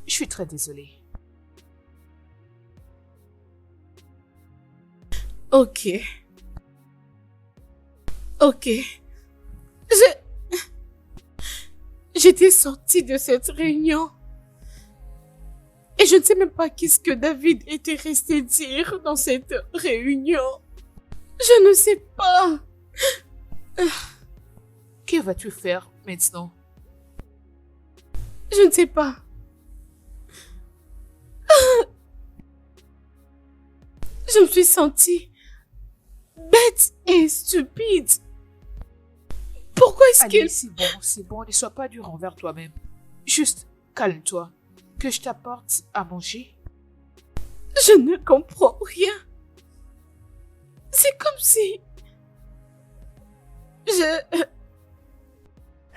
Je suis très désolée. Ok. J'étais sortie de cette réunion. Et je ne sais même pas qu'est-ce que David était resté dire dans cette réunion. Je ne sais pas. Que vas-tu faire maintenant? Je ne sais pas. Je me suis sentie bête et stupide. Pourquoi est-ce Allez, que... c'est bon, ne sois pas dur envers toi-même. Juste calme-toi. Que je t'apporte à manger? Je ne comprends rien. C'est comme si...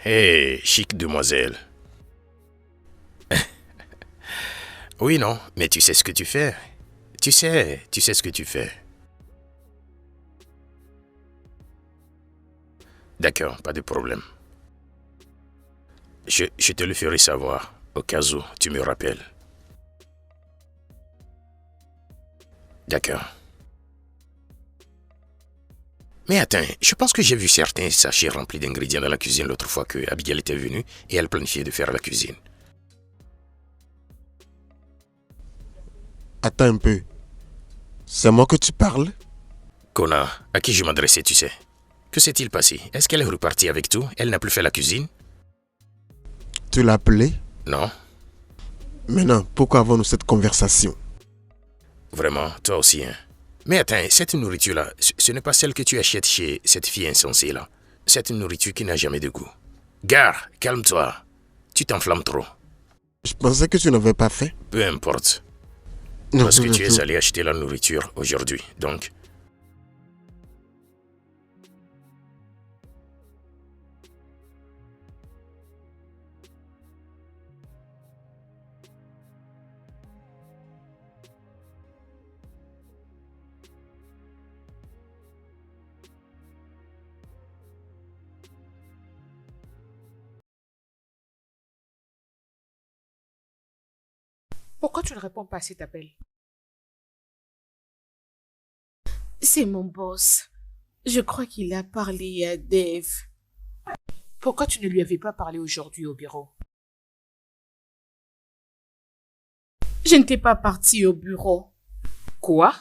Hé, chic demoiselle. Oui, non, mais tu sais ce que tu fais. Tu sais ce que tu fais. D'accord, pas de problème. Je te le ferai savoir, au cas où tu me rappelles. D'accord. Mais attends, je pense que j'ai vu certains sachets remplis d'ingrédients dans la cuisine l'autre fois que Abigail était venue et elle planifiait de faire la cuisine. Attends un peu. C'est moi que tu parles? Kona, à qui je m'adressais, tu sais? Que s'est-il passé? Est-ce qu'elle est repartie avec tout? Elle n'a plus fait la cuisine? Tu l'as appelée? Non. Maintenant, pourquoi avons-nous cette conversation? Vraiment, toi aussi, hein? Mais attends, cette nourriture-là, ce n'est pas celle que tu achètes chez cette fille insensée-là. C'est une nourriture qui n'a jamais de goût. Gare, calme-toi. Tu t'enflammes trop. Je pensais que tu n'avais pas fait. Peu importe. Parce que tu es allé acheter la nourriture aujourd'hui, donc... Pourquoi tu ne réponds pas à cet appel? C'est mon boss. Je crois qu'il a parlé à Dave. Pourquoi tu ne lui avais pas parlé aujourd'hui au bureau? Je n'étais pas partie au bureau. Quoi?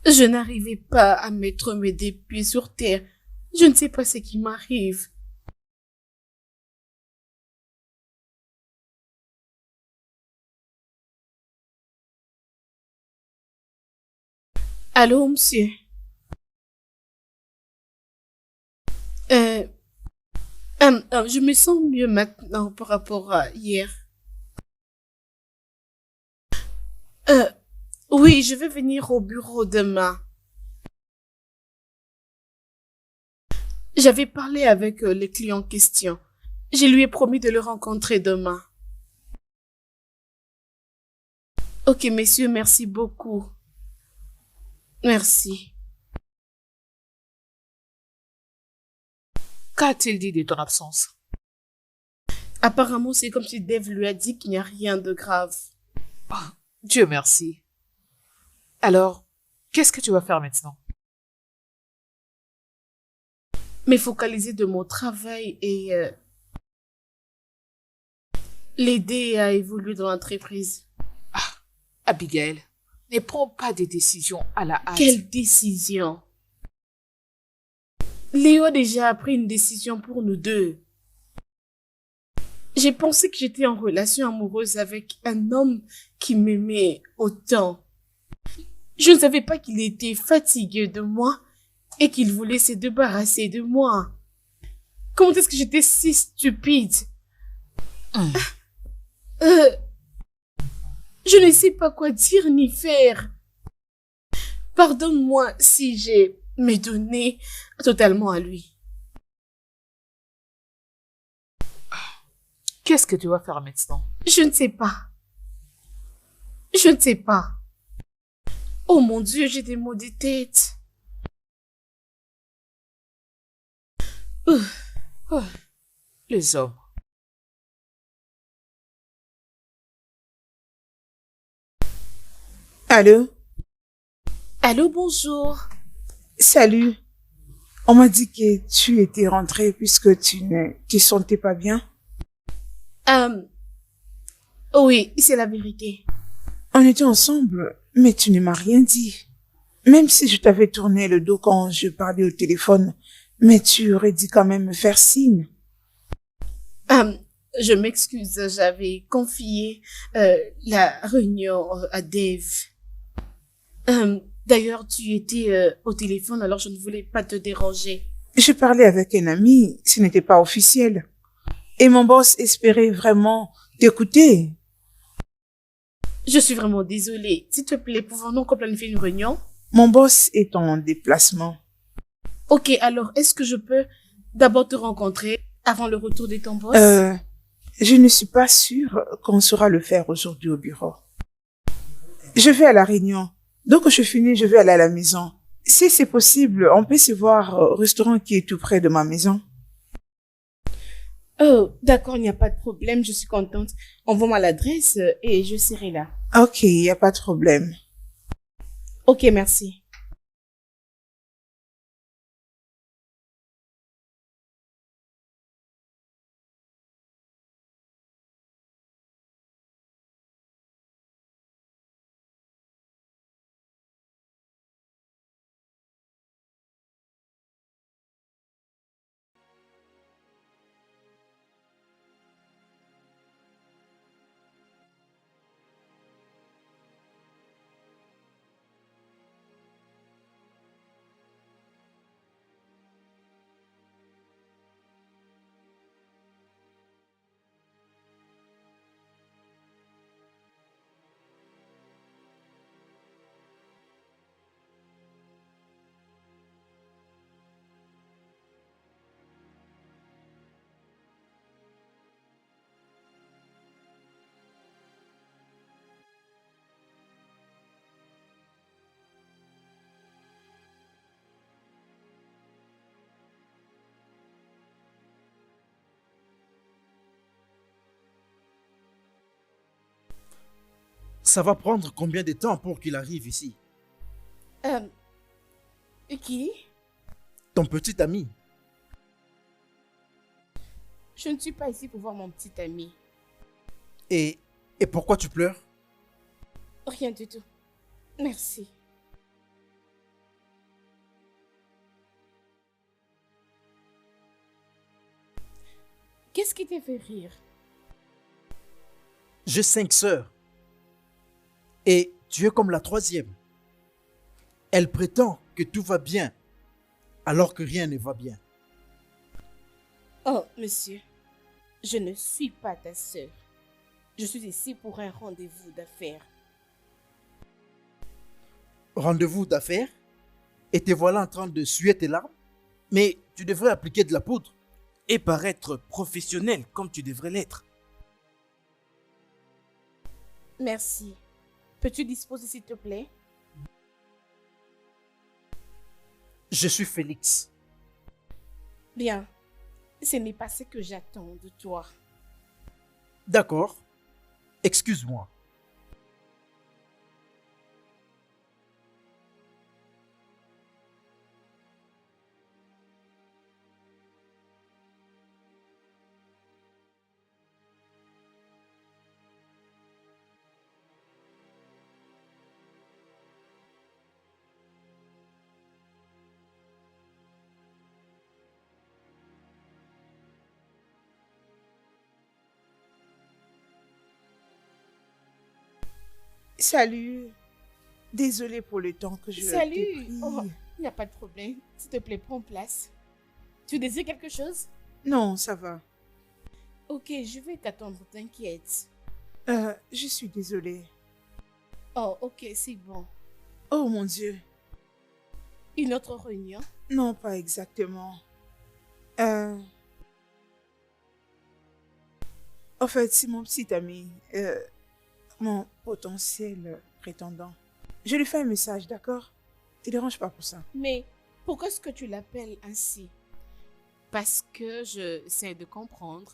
Je n'arrivais pas à mettre mes deux pieds sur terre. Je ne sais pas ce qui m'arrive. Allô, monsieur? Je me sens mieux maintenant par rapport à hier. Oui, je vais venir au bureau demain. J'avais parlé avec le client en question. Je lui ai promis de le rencontrer demain. Ok, messieurs, merci beaucoup. Merci. Qu'a-t-il dit de ton absence? Apparemment, c'est comme si Dave lui a dit qu'il n'y a rien de grave. Oh, Dieu merci. Alors, qu'est-ce que tu vas faire maintenant? Me focaliser de mon travail et l'aider à évoluer dans l'entreprise. Abigail, ne prends pas des décisions à la hâte. Quelle décision? Léo a déjà pris une décision pour nous deux. J'ai pensé que j'étais en relation amoureuse avec un homme qui m'aimait autant. Je ne savais pas qu'il était fatigué de moi et qu'il voulait se débarrasser de moi. Comment est-ce que j'étais si stupide? Je ne sais pas quoi dire ni faire. Pardonne-moi si j'ai me donné totalement à lui. Qu'est-ce que tu vas faire maintenant? Je ne sais pas. Je ne sais pas. Oh mon Dieu, j'ai des maux de tête. Les hommes. Allô? Allô, bonjour. Salut. On m'a dit que tu étais rentrée puisque tu ne te sentais pas bien. Oui, c'est la vérité. On était ensemble, mais tu ne m'as rien dit. Même si je t'avais tourné le dos quand je parlais au téléphone, mais tu aurais dit quand même me faire signe. Je m'excuse, j'avais confié la réunion à Dave. D'ailleurs, tu étais au téléphone, alors je ne voulais pas te déranger. Je parlais avec un ami, ce n'était pas officiel. Et mon boss espérait vraiment t'écouter. Je suis vraiment désolée. S'il te plaît, pouvons-nous planifier une réunion? Mon boss est en déplacement. Ok, alors est-ce que je peux d'abord te rencontrer avant le retour de ton boss? Je ne suis pas sûre qu'on saura le faire aujourd'hui au bureau. Je vais à la réunion. Donc, quand je finis, je vais aller à la maison. Si c'est possible, on peut se voir au restaurant qui est tout près de ma maison. Oh, d'accord, il n'y a pas de problème, je suis contente. Envoie-moi l'adresse et je serai là. Ok, il n'y a pas de problème. Ok, merci. Ça va prendre combien de temps pour qu'il arrive ici? Qui? Ton petit ami. Je ne suis pas ici pour voir mon petit ami. Et pourquoi tu pleures? Rien du tout. Merci. Qu'est-ce qui te fait rire? J'ai 5 sœurs. Et tu es comme la troisième. Elle prétend que tout va bien, alors que rien ne va bien. Oh, monsieur, je ne suis pas ta sœur. Je suis ici pour un rendez-vous d'affaires. Rendez-vous d'affaires? Et te voilà en train de suer tes larmes? Mais tu devrais appliquer de la poudre. Et paraître professionnel comme tu devrais l'être. Merci. Peux-tu disposer, s'il te plaît? Je suis Félix. Bien. Ce n'est pas ce que j'attends de toi. D'accord. Excuse-moi. Salut. Désolée pour le temps que je t'ai Salut. pris. Oh, il n'y a pas de problème. S'il te plaît, prends place. Tu désires quelque chose? Non, ça va. Ok, je vais t'attendre, t'inquiète. Je suis désolée. Oh, ok, c'est bon. Oh mon Dieu. Une autre réunion? Non, pas exactement. En fait, c'est mon petit ami, mon potentiel prétendant. Je lui fais un message, d'accord? Ne dérange pas pour ça. Mais pourquoi est-ce que tu l'appelles ainsi? Parce que je sais de comprendre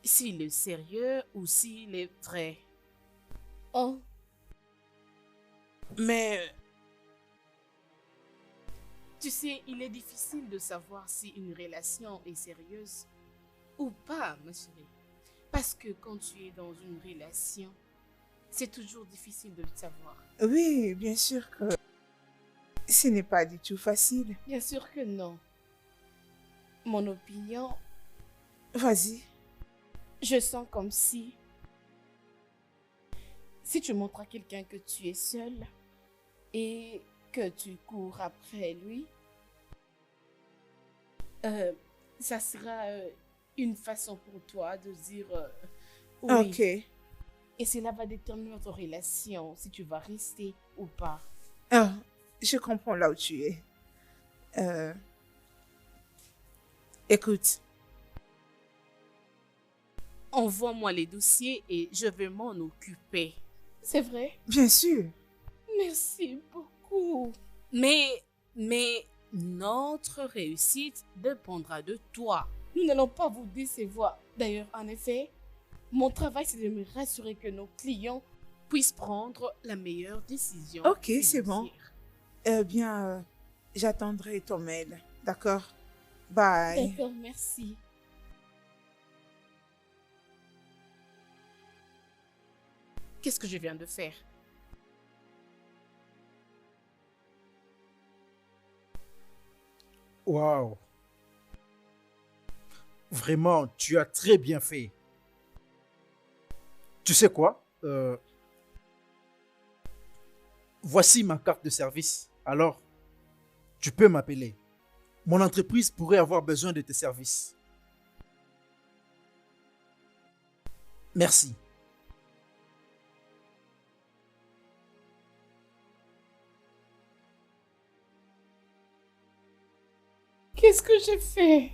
s'il est sérieux ou s'il est vrai. Oh, Mais tu sais, il est difficile de savoir si une relation est sérieuse ou pas, ma chérie. Parce que quand tu es dans une relation, c'est toujours difficile de le savoir. Oui, bien sûr que ce n'est pas du tout facile. Bien sûr que non. Mon opinion, Vas-y. je sens comme si tu montres à quelqu'un que tu es seul et que tu cours après lui, ça sera une façon pour toi de dire oui. Ok. Et cela va déterminer notre relation, si tu vas rester ou pas. Ah, je comprends là où tu es. Écoute, Envoie-moi les dossiers et je vais m'en occuper. C'est vrai? bien sûr. Merci beaucoup. Mais notre réussite dépendra de toi. Nous n'allons pas vous décevoir. D'ailleurs, en effet, mon travail, c'est de me rassurer que nos clients puissent prendre la meilleure décision. Ok, c'est bon. financière. Bien, j'attendrai ton mail. D'accord? Bye. D'accord, merci. Qu'est-ce que je viens de faire? Waouh. Vraiment, tu as très bien fait. Tu sais quoi? Voici ma carte de service. Alors, tu peux m'appeler. Mon entreprise pourrait avoir besoin de tes services. Merci. Qu'est-ce que j'ai fait?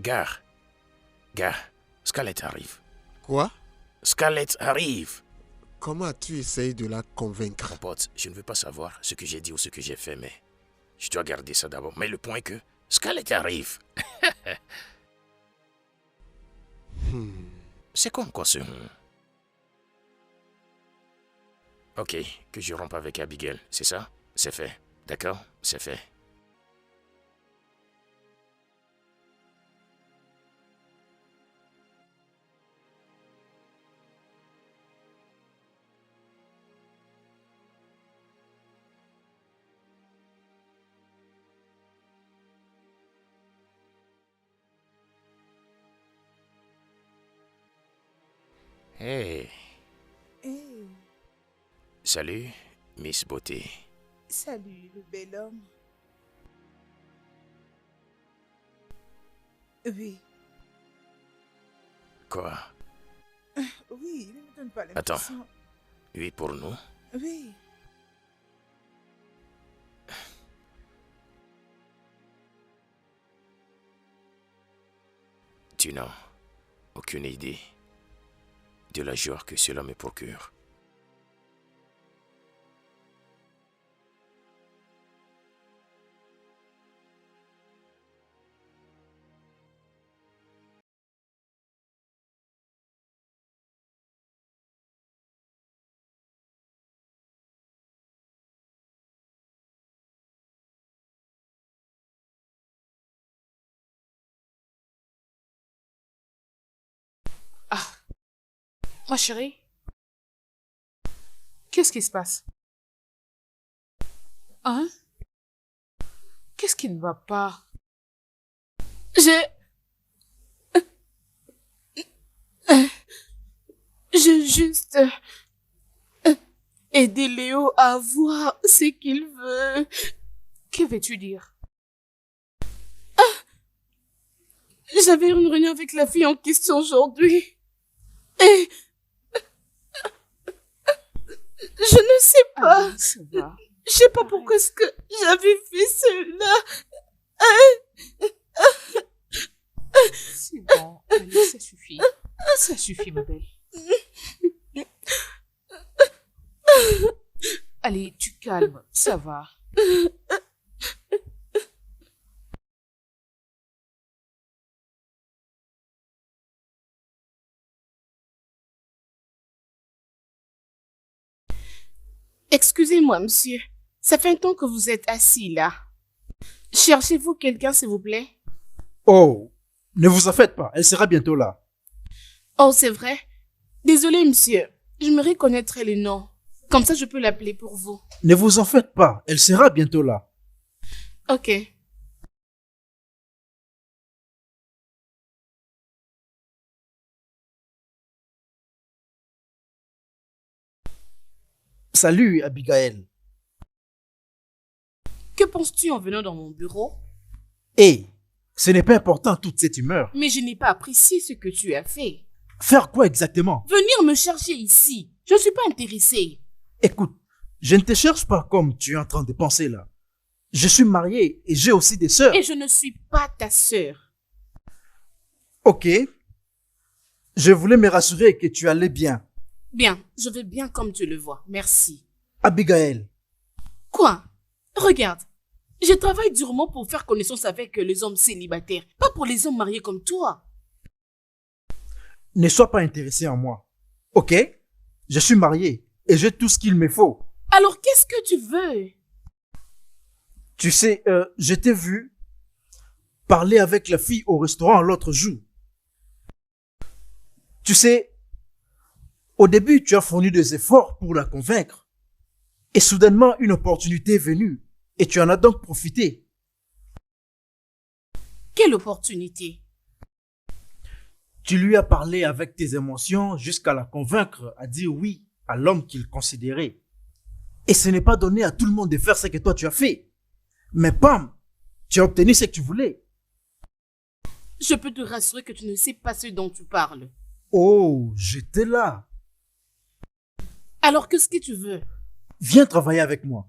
Gare. Scarlett arrive. Quoi? Scarlett arrive. Comment as-tu essayé de la convaincre? Mon pote, je ne veux pas savoir ce que j'ai dit ou ce que j'ai fait, mais je dois garder ça d'abord. Mais le point est que Scarlett arrive. C'est comme quoi ce... Ok, que je rompe avec Abigail, c'est ça? C'est fait. D'accord? C'est fait. Hey, Hey, salut, Miss Beauté. salut, le bel homme. Oui, Quoi? oui, ne me donne pas Attends. l'impression. Oui, pour nous? Oui, Tu n'as aucune idée de la joie que cela me procure. Ma chérie, qu'est-ce qui se passe? Hein? Qu'est-ce qui ne va pas? J'ai juste aidé Léo à avoir ce qu'il veut. Que veux-tu dire? J'avais une réunion avec la fille en question aujourd'hui. Et je ne sais pas. Ah, ça va. Je sais pas pourquoi est-ce que j'avais fait cela. C'est bon, allez, ça suffit. Ça suffit, ma belle. Allez, tu calmes, ça va. Excusez-moi, monsieur. Ça fait un temps que vous êtes assis là. Cherchez-vous quelqu'un, s'il vous plaît? Oh, ne vous en faites pas, elle sera bientôt là. Oh, c'est vrai? Désolé, monsieur. J'aimerais connaître le nom. Comme ça, je peux l'appeler pour vous. Ne vous en faites pas, elle sera bientôt là. Ok. Salut, Abigail. Que penses-tu en venant dans mon bureau? Hé, ce n'est pas important toute cette humeur. Mais je n'ai pas apprécié ce que tu as fait. Faire quoi exactement? Venir me chercher ici. Je ne suis pas intéressée. Écoute, je ne te cherche pas comme tu es en train de penser là. Je suis marié et j'ai aussi des sœurs. Et je ne suis pas ta sœur. Ok. Je voulais me rassurer que tu allais bien. Bien, je vais bien comme tu le vois. Merci. Abigail, Quoi? Regarde. Je travaille durement pour faire connaissance avec les hommes célibataires, pas pour les hommes mariés comme toi. ne sois pas intéressé en moi. Ok? Je suis marié et j'ai tout ce qu'il me faut. Alors qu'est-ce que tu veux? Tu sais, je t'ai vu parler avec la fille au restaurant l'autre jour. Tu sais, au début, tu as fourni des efforts pour la convaincre. Et soudainement, une opportunité est venue. Et tu en as donc profité. Quelle opportunité? Tu lui as parlé avec tes émotions jusqu'à la convaincre à dire oui à l'homme qu'il considérait. Et ce n'est pas donné à tout le monde de faire ce que toi tu as fait. Mais pam, tu as obtenu ce que tu voulais. Je peux te rassurer que tu ne sais pas ce dont tu parles. Oh, j'étais là. Alors qu'est-ce que tu veux? Viens travailler avec moi.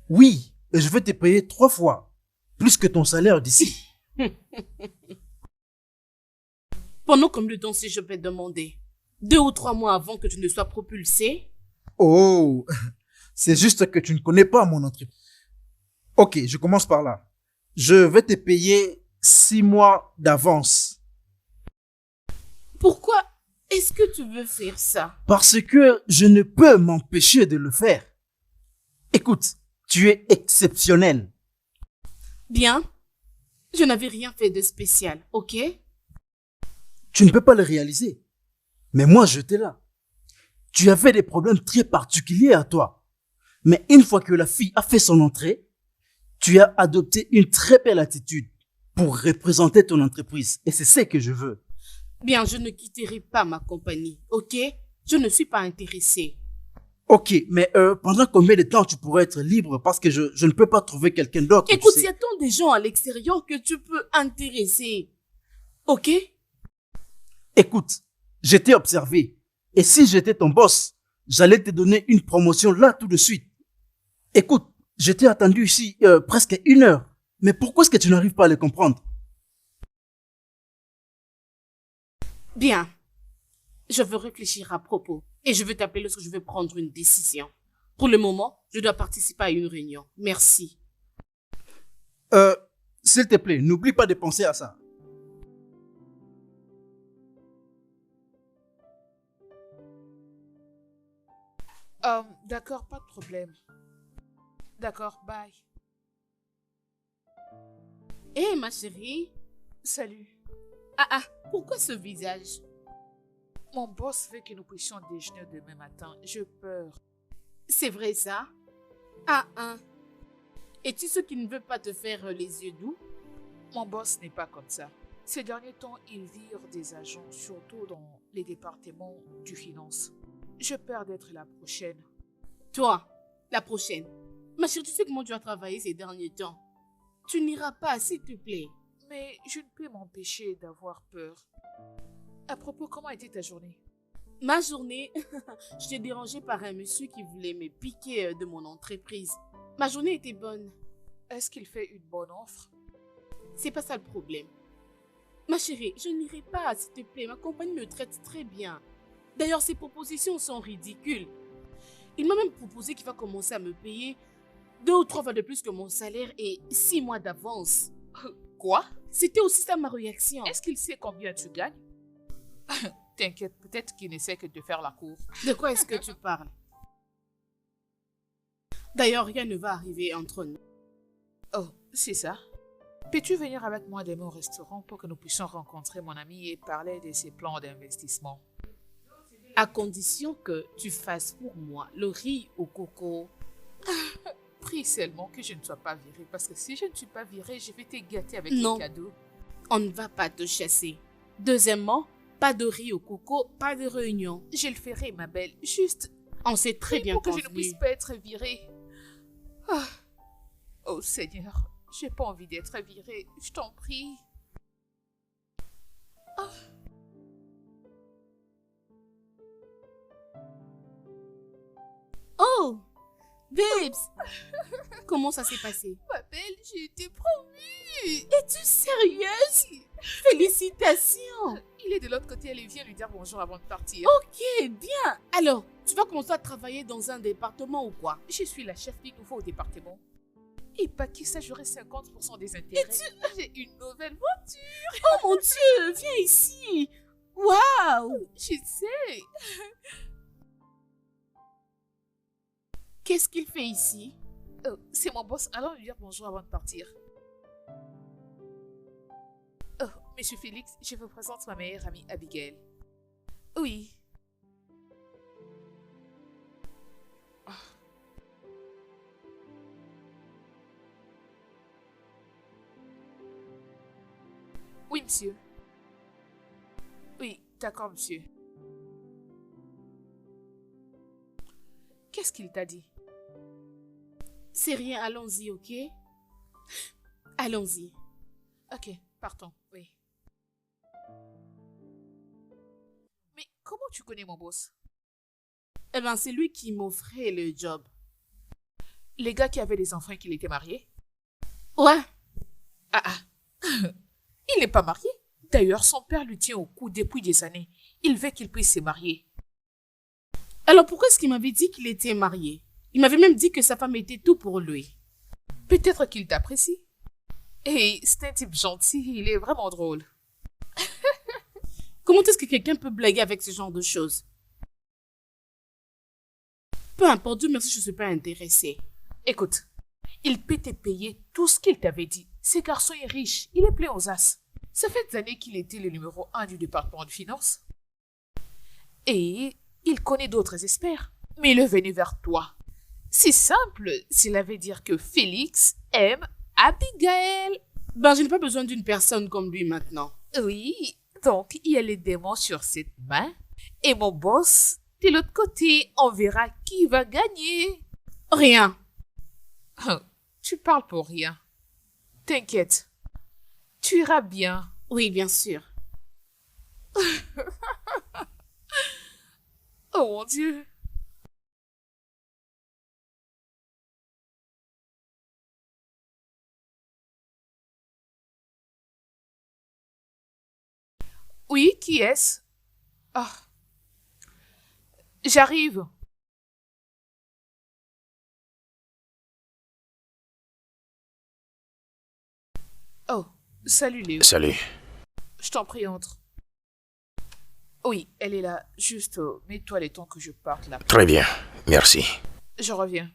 Oui, et je vais te payer 3 fois plus que ton salaire d'ici. Pendant combien de temps si je peux demander? 2 ou 3 mois avant que tu ne sois propulsé? Oh, c'est juste que tu ne connais pas mon entreprise. Ok, je commence par là. Je vais te payer 6 mois d'avance. Pourquoi est-ce que tu veux faire ça? Parce que je ne peux m'empêcher de le faire. Écoute, tu es exceptionnel. Bien. Je n'avais rien fait de spécial, ok? Tu ne peux pas le réaliser. Mais moi, j'étais là. Tu avais des problèmes très particuliers à toi. Mais une fois que la fille a fait son entrée, tu as adopté une très belle attitude pour représenter ton entreprise. Et c'est ce que je veux. Bien, je ne quitterai pas ma compagnie, ok? Je ne suis pas intéressée. Ok, mais pendant combien de temps tu pourrais être libre parce que je ne peux pas trouver quelqu'un d'autre. Écoute, tu il y sais. a tant de gens à l'extérieur que tu peux intéresser. Ok? Écoute, j'étais observé. Et si j'étais ton boss, j'allais te donner une promotion là tout de suite. Écoute, j'étais attendu ici presque 1 heure. Mais pourquoi est-ce que tu n'arrives pas à le comprendre? Bien. Je veux réfléchir à propos. Et je vais t'appeler lorsque je vais prendre une décision. Pour le moment, je dois participer à une réunion. Merci. S'il te plaît, n'oublie pas de penser à ça. D'accord, pas de problème. D'accord, bye. Hé, ma chérie. Salut. Ah, pourquoi ce visage? Mon boss veut que nous puissions déjeuner demain matin. J'ai peur. C'est vrai ça? Ah, hein. Es-tu ce qui ne veut pas te faire les yeux doux? Mon boss n'est pas comme ça. Ces derniers temps, il vire des agents, surtout dans les départements du finance. J'ai peur d'être la prochaine. Toi, la prochaine. Ma chérie, tu sais comment tu as travaillé ces derniers temps. Tu n'iras pas, s'il te plaît. Mais je ne peux m'empêcher d'avoir peur. À propos, comment était ta journée? Ma journée, je t'ai dérangé par un monsieur qui voulait me piquer de mon entreprise. Ma journée était bonne. Est-ce qu'il fait une bonne offre? C'est pas ça le problème. Ma chérie, je n'irai pas, s'il te plaît. Ma compagnie me traite très bien. D'ailleurs, ses propositions sont ridicules. Il m'a même proposé qu'il va commencer à me payer 2 ou 3 fois de plus que mon salaire et 6 mois d'avance. Quoi? C'était aussi ça ma réaction. Est-ce qu'il sait combien tu gagnes? T'inquiète, peut-être qu'il n'essaie que de faire la cour. De quoi est-ce que tu parles? D'ailleurs, rien ne va arriver entre nous. Oh, c'est ça. Peux-tu venir avec moi demain au restaurant pour que nous puissions rencontrer mon ami et parler de ses plans d'investissement? À condition que tu fasses pour moi le riz au coco. Prie seulement que je ne sois pas virée, parce que si je ne suis pas virée, je vais te gâter avec Non. des cadeaux. On ne va pas te chasser. Deuxièmement, pas de riz au coco, pas de réunion. Je le ferai, ma belle. Juste On s'est très bien pour que je ne convenu. puisse pas être virée. Ah. Oh Seigneur, j'ai pas envie d'être virée. Je t'en prie. Ah. Oh, babes, comment ça s'est passé? Ma belle, j'ai été promue. Es-tu sérieuse? Félicitations. Il est de l'autre côté, allez, viens lui dire bonjour avant de partir. Ok, bien. Alors, tu vas commencer à travailler dans un département ou quoi? Je suis la chef du nouveau département. Et pas qui ça, j'aurai 50% des intérêts. J'ai une nouvelle voiture. Oh mon Dieu, viens ici. Waouh. Je sais. Qu'est-ce qu'il fait ici? Oh, c'est mon boss, allons lui dire bonjour avant de partir. Oh, monsieur Félix, je vous présente ma meilleure amie Abigail. Oui. Oh. Oui, monsieur. Oui, d'accord, monsieur. Qu'est-ce qu'il t'a dit? C'est rien, allons-y, ok? Allons-y. Ok, partons, oui. Mais comment tu connais mon boss? Eh ben, c'est lui qui m'offrait le job. Les gars qui avaient des enfants et qui étaient mariés? Ouais. Ah ah. Il n'est pas marié. D'ailleurs, son père lui tient au cou depuis des années. Il veut qu'il puisse se marier. Alors pourquoi est-ce qu'il m'avait dit qu'il était marié? Il m'avait même dit que sa femme était tout pour lui. Peut-être qu'il t'apprécie. Et c'est un type gentil, il est vraiment drôle. Comment est-ce que quelqu'un peut blaguer avec ce genre de choses? Peu importe, Dieu merci, je ne suis pas intéressée. Écoute, il peut te payer tout ce qu'il t'avait dit. Ce garçon est riche, il est plein aux as. Ça fait des années qu'il était le numéro 1 du département de finances. Et il connaît d'autres experts, mais il est venu vers toi. C'est simple, cela veut dire que Félix aime Abigail. Ben, je n'ai pas besoin d'une personne comme lui maintenant. Oui, donc il y a les démons sur cette main. Et mon boss, de l'autre côté, on verra qui va gagner. Rien. Tu parles pour rien. T'inquiète, tu iras bien. Oui, bien sûr. Oh mon Dieu. Oui, qui est-ce? Ah. J'arrive. Oh, salut Léo. Salut. Je t'en prie, entre. Oui, elle est là. Juste, mets-toi les temps que je parte là. Très bien, merci. Je reviens.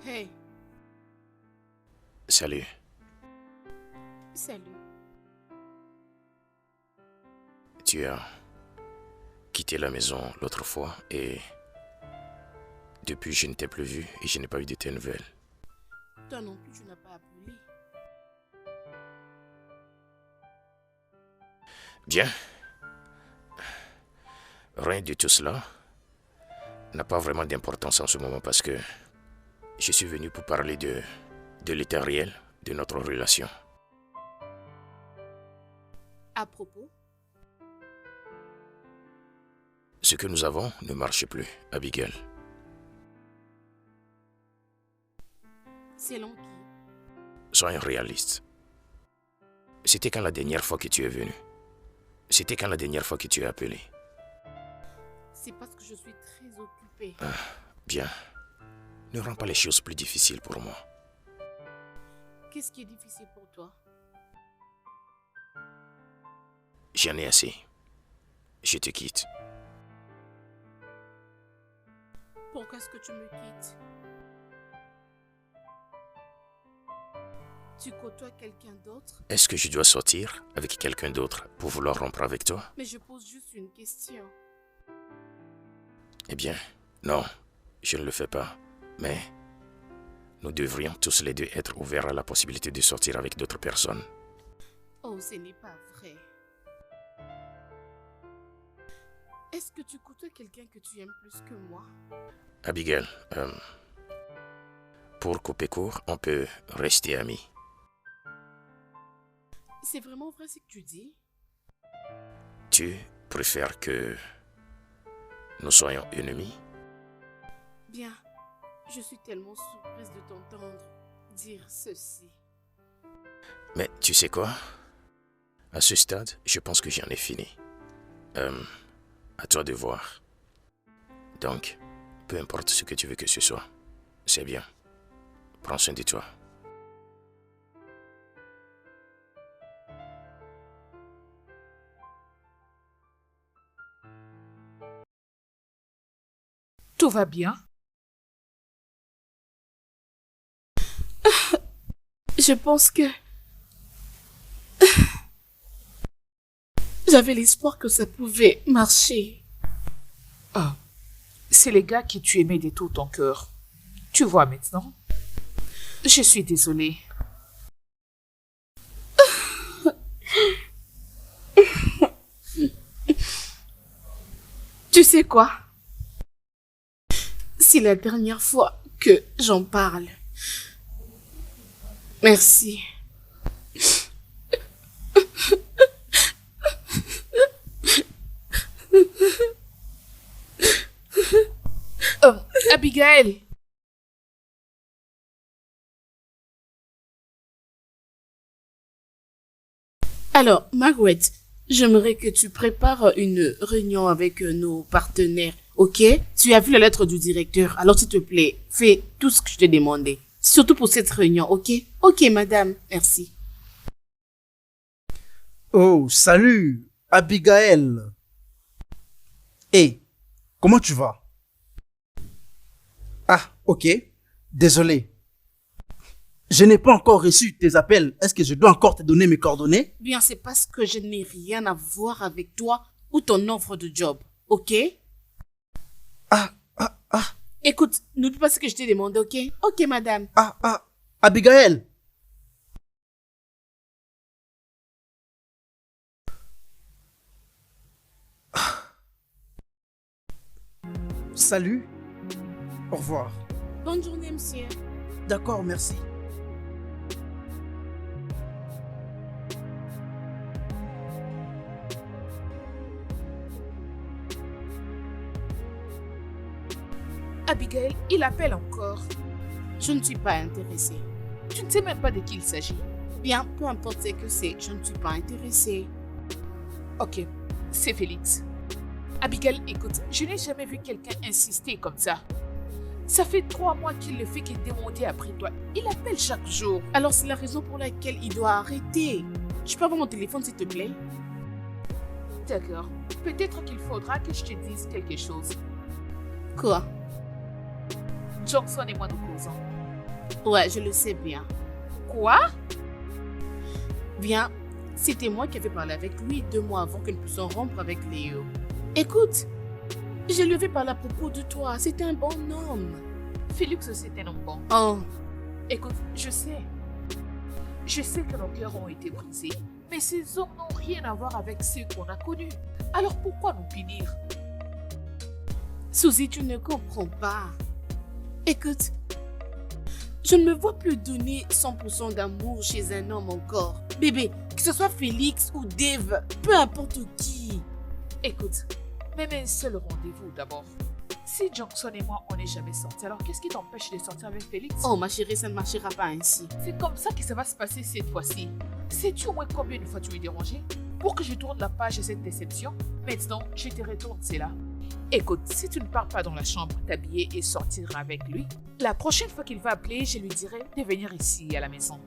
Hey, Salut. salut. Tu as quitté la maison l'autre fois et depuis je ne t'ai plus vu et je n'ai pas eu de tes nouvelles. Toi non plus, tu n'as pas appelé. Bien. Rien de tout cela n'a pas vraiment d'importance en ce moment parce que je suis venu pour parler de l'état réel de notre relation. À propos, Ce que nous avons ne marche plus, Abigail. selon qui? Soyons réalistes. C'était quand la dernière fois que tu es venu? C'était quand la dernière fois que tu es appelé? C'est parce que je suis très occupée. Bien. Ne rends pas les choses plus difficiles pour moi. Qu'est-ce qui est difficile pour toi? J'en ai assez. Je te quitte. Pourquoi est-ce que tu me quittes? Tu côtoies quelqu'un d'autre? Est-ce que je dois sortir avec quelqu'un d'autre pour vouloir rompre avec toi? Mais je pose juste une question. Eh bien, non, je ne le fais pas. Mais nous devrions tous les deux être ouverts à la possibilité de sortir avec d'autres personnes. Oh, ce n'est pas vrai. Est-ce que tu côtoies quelqu'un que tu aimes plus que moi? Abigail, pour couper court, on peut rester amis. C'est vraiment vrai ce que tu dis? Tu préfères que nous soyons ennemis? Bien, je suis tellement surprise de t'entendre dire ceci. Mais tu sais quoi? À ce stade, je pense que j'en ai fini. À toi de voir. Donc, peu importe ce que tu veux que ce soit, c'est bien. Prends soin de toi. Tout va bien? Je pense que... J'avais l'espoir que ça pouvait marcher. Ah, c'est les gars qui tu aimais de tout ton cœur. Tu vois maintenant? Je suis désolée. Tu sais quoi? C'est la dernière fois que j'en parle. Merci. Abigail! Alors, Margaret, j'aimerais que tu prépares une réunion avec nos partenaires, ok? Tu as vu la lettre du directeur, alors s'il te plaît, fais tout ce que je t'ai demandé. Surtout pour cette réunion, ok? Ok, madame, merci. Oh, salut, Abigail. Hey, comment tu vas? Ah, ok. Désolé. Je n'ai pas encore reçu tes appels. Est-ce que je dois encore te donner mes coordonnées? Bien, c'est parce que je n'ai rien à voir avec toi ou ton offre de job, ok? Ah. Écoute, n'oublie pas ce que je t'ai demandé, ok? Ok, madame. Abigail. Salut. Au revoir. Bonne journée, monsieur. D'accord, merci. Abigail, il appelle encore. Je ne suis pas intéressée. Tu ne sais même pas de qui il s'agit. Bien, peu importe ce que c'est, je ne suis pas intéressée. Ok, c'est Félix. Abigail, écoute, je n'ai jamais vu quelqu'un insister comme ça. Ça fait 3 mois qu'il le fait qu'il est démonté après toi. Il appelle chaque jour. Alors c'est la raison pour laquelle il doit arrêter. Je peux avoir mon téléphone, s'il te plaît? D'accord. Peut-être qu'il faudra que je te dise quelque chose. Quoi? Johnson et moi nous causons. Ouais, je le sais bien. Quoi? Bien, c'était moi qui avais parlé avec lui 2 mois avant que nous puissions rompre avec Léo. Écoute, je lui avais parlé à propos de toi. C'était un bon homme. Félix, c'est un homme bon. Oh, Écoute, je sais. Je sais que nos cœurs ont été brisés, mais ces hommes n'ont rien à voir avec ceux qu'on a connus. Alors pourquoi nous punir? Suzy, tu ne comprends pas. Écoute, je ne me vois plus donner 100% d'amour chez un homme encore. Bébé, que ce soit Félix ou Dave, peu importe qui. Écoute, même un seul rendez-vous d'abord. Si Johnson et moi, on n'est jamais sortis, alors qu'est-ce qui t'empêche de sortir avec Félix? Oh ma chérie, ça ne marchera pas ainsi. C'est comme ça que ça va se passer cette fois-ci. Sais-tu au moins combien de fois tu es dérangé? Pour que je tourne la page de cette déception, maintenant, je te retourne cela. Écoute, si tu ne pars pas dans la chambre t'habiller et sortir avec lui, la prochaine fois qu'il va appeler, je lui dirai de venir ici à la maison.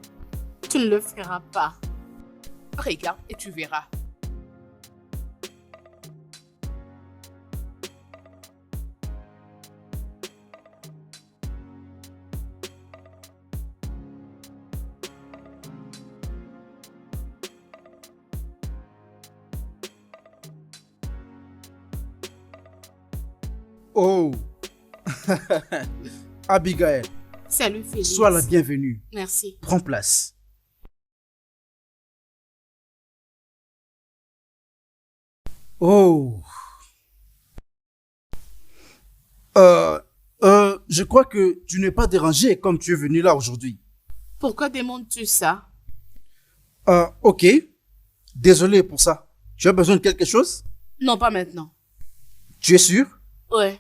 Tu ne le feras pas. Regarde et tu verras. Oh, Abigail, Salut Félix. sois la bienvenue. Merci. Prends place. Oh. Je crois que tu n'es pas dérangé comme tu es venu là aujourd'hui. Pourquoi demandes-tu ça? Ok. Désolé pour ça. Tu as besoin de quelque chose? Non, pas maintenant. Tu es sûr? Ouais.